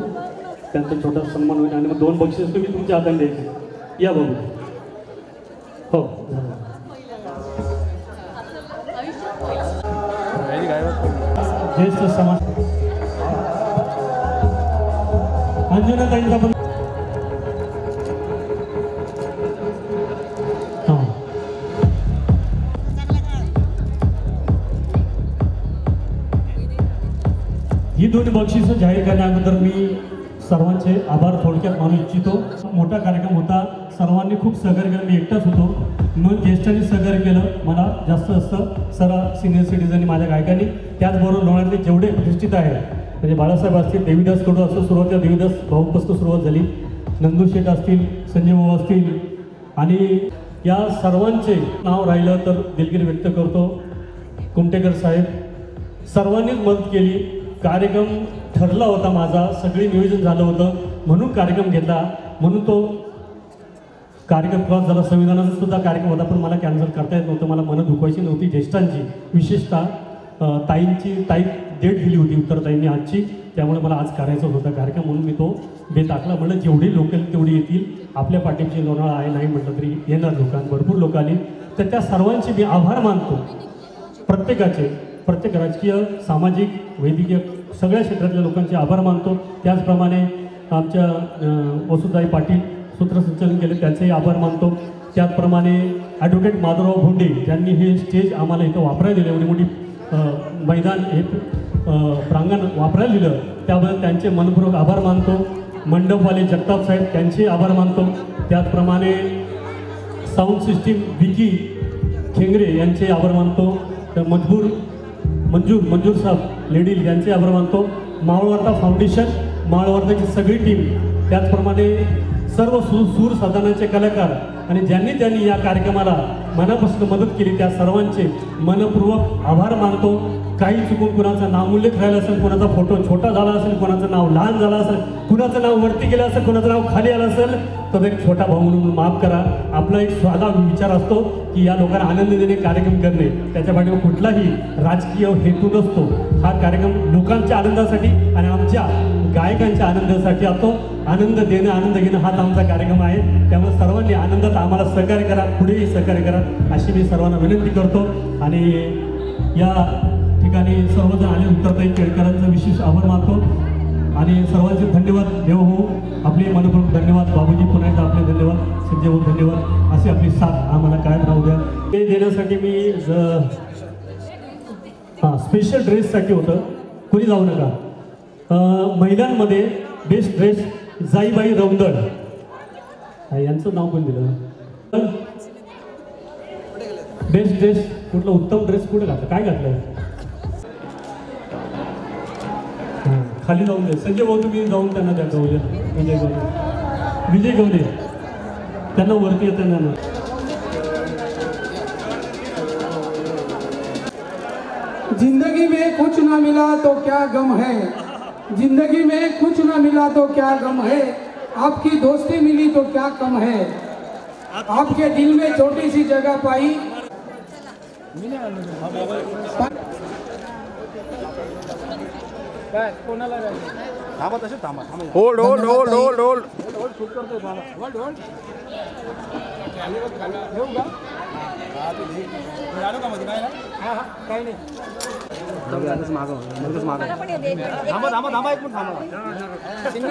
त्यांचा छोटा सन्मान होईल आणि मग 2 बक्षीस तुम्ही तुमच्या हाताने द्यायचे. या बघू. हो ज्येष्ठ समाज अंजनाताईंचा पण ही 2 बक्षिसं जाहीर करण्यानंतर मी सर्वांचे आभार थोडक्यात मानू इच्छितो. मोठा कार्यक्रम होता, सर्वांनी खूप सहकार्य केलं. मी एकटाच होतो, मग ज्येष्ठांनी सहकार्य केलं मला जास्त असतं. सर्व सिनियर सिटीजननी, माझ्या गायकांनी, त्याचबरोबर लोणारले जेवढे प्रतिष्ठित आहे म्हणजे बाळासाहेब असतील, देवीदास कडू असतो, सुरुवातीला देवीदास भाऊपासून सुरुवात झाली, नंदू शेठ असतील, संजय भाऊ असतील आणि या सर्वांचे नाव राहिलं तर दिलगिरी व्यक्त करतो. कुमटेकर साहेब सर्वांनीच मदत केली. कार्यक्रम ठरला होता माझा, सगळे नियोजन झालं होतं म्हणून कार्यक्रम घेतला, म्हणून तो कार्यक्रम क्रॉस झाला. संविधानाचा सुद्धा कार्यक्रम होता पण मला कॅन्सल करता येत नव्हतं, मला मनं दुखवायची नव्हती. ज्येष्ठांची विशेषतः ताई डेट दिली होती उत्तरताईंनी आजची, त्यामुळे मला आज करायचाच होता कार्यक्रम म्हणून मी तो टाकला. म्हणलं जेवढे लोक तेवढी येतील, आपल्या पाठीची लोणाळा आहे नाही म्हटलं तरी येणार लोकांना, भरपूर लोक आली. तर त्या सर्वांचे मी आभार मानतो. प्रत्येक राजकीय, सामाजिक, वैद्यकीय सगळ्या क्षेत्रातल्या लोकांचे आभार मानतो. त्याचप्रमाणे आमच्या वसुताई पाटील सूत्रसंचालन केले त्यांचेही आभार मानतो. त्याचप्रमाणे ॲडव्होकेट माधवराव भोंडे ज्यांनी हे स्टेज आम्हाला इथं वापरायला दिलं, एवढी मोठी मैदान हे प्रांगण वापरायला दिलं, त्याबद्दल त्यांचे मनपूर्वक आभार मानतो. मंडपवाले जगताप साहेब त्यांचे आभार मानतो. त्याचप्रमाणे साऊंड सिस्टीम विकी खेंगरे यांचे आभार मानतो. तर मंजूर साहेब लेडीज यांचे आभार मानतो. मावळवार्ता फाउंडेशन, मावळवार्ताची सगळी टीम, त्याचप्रमाणे सर्व सूर साधनाचे कलाकार आणि ज्यांनी या कार्यक्रमाला मनापासून मदत केली त्या सर्वांचे मनपूर्वक आभार मानतो. काही चुकून कुणाचं नावोल्लेख राहिला असेल, कुणाचा फोटो छोटा झाला असेल, कुणाचं नाव लहान झालं असेल, कुणाचं नाव वरती गेलं असेल, कुणाचं नाव खाली आलं असेल, तर एक छोटा भाऊ म्हणून माफ करा. आपला एक साधा विचार असतो की या लोकांना आनंद देणे, कार्यक्रम करणे, त्याच्या पाठीमागे कुठलाही राजकीय हेतू नसतो. हा कार्यक्रम लोकांच्या आनंदासाठी आणि आमच्या गायकांच्या आनंदासाठी असतो. आनंद देणं, आनंद घेणं हाच आमचा कार्यक्रम आहे. त्यामुळे सर्वांनी आनंदात आम्हाला सहकार्य करा, पुढेही सहकार्य करा अशी मी सर्वांना विनंती करतो. आणि या ठिकाणी सर्वजण आले उत्तरताई केळकरांचा विशेष आभार मानतो आणि सर्वांचे धन्यवाद. देव हो आपले मनपूर्वक धन्यवाद. बाबूजी पुन्हा एकदा आपले धन्यवाद. संजय भाऊ धन्यवाद. अशी आपली साथ आम्हाला कायम राहू द्या. ते देण्यासाठी मी स्पेशल ड्रेससाठी होतं. कोणी जाऊ नका. महिलांमध्ये बेस्ट ड्रेस जाईबाई रौंदळ यांचं नाव कोण दिलं? बेस्ट ड्रेस कुठलं उत्तम ड्रेस कुठे घातलं, काय घातलं? खाली जाऊन दे. संजय भाऊ तुम्ही जाऊन त्यांना द्या. गवले विजय गवले त्यांना वरती येताना ना. जिंदगी में कुछ ना मिला तो क्या गम है, जिंदगी में कुछ ना मिला तो क्या गम है, आपकी दोस्ती मिली तो क्या कम है, आपके दिल में छोटी सी जगह पाई. थांबा तसे थांबा. Hold hold hold hold hold shoot करतोय. होल्ड होल्ड येऊ का? आलो का मध्ये? काय ना काही नाही. मागं थांबा थांबा थांबा एक मिनिट थांबा. सिंगल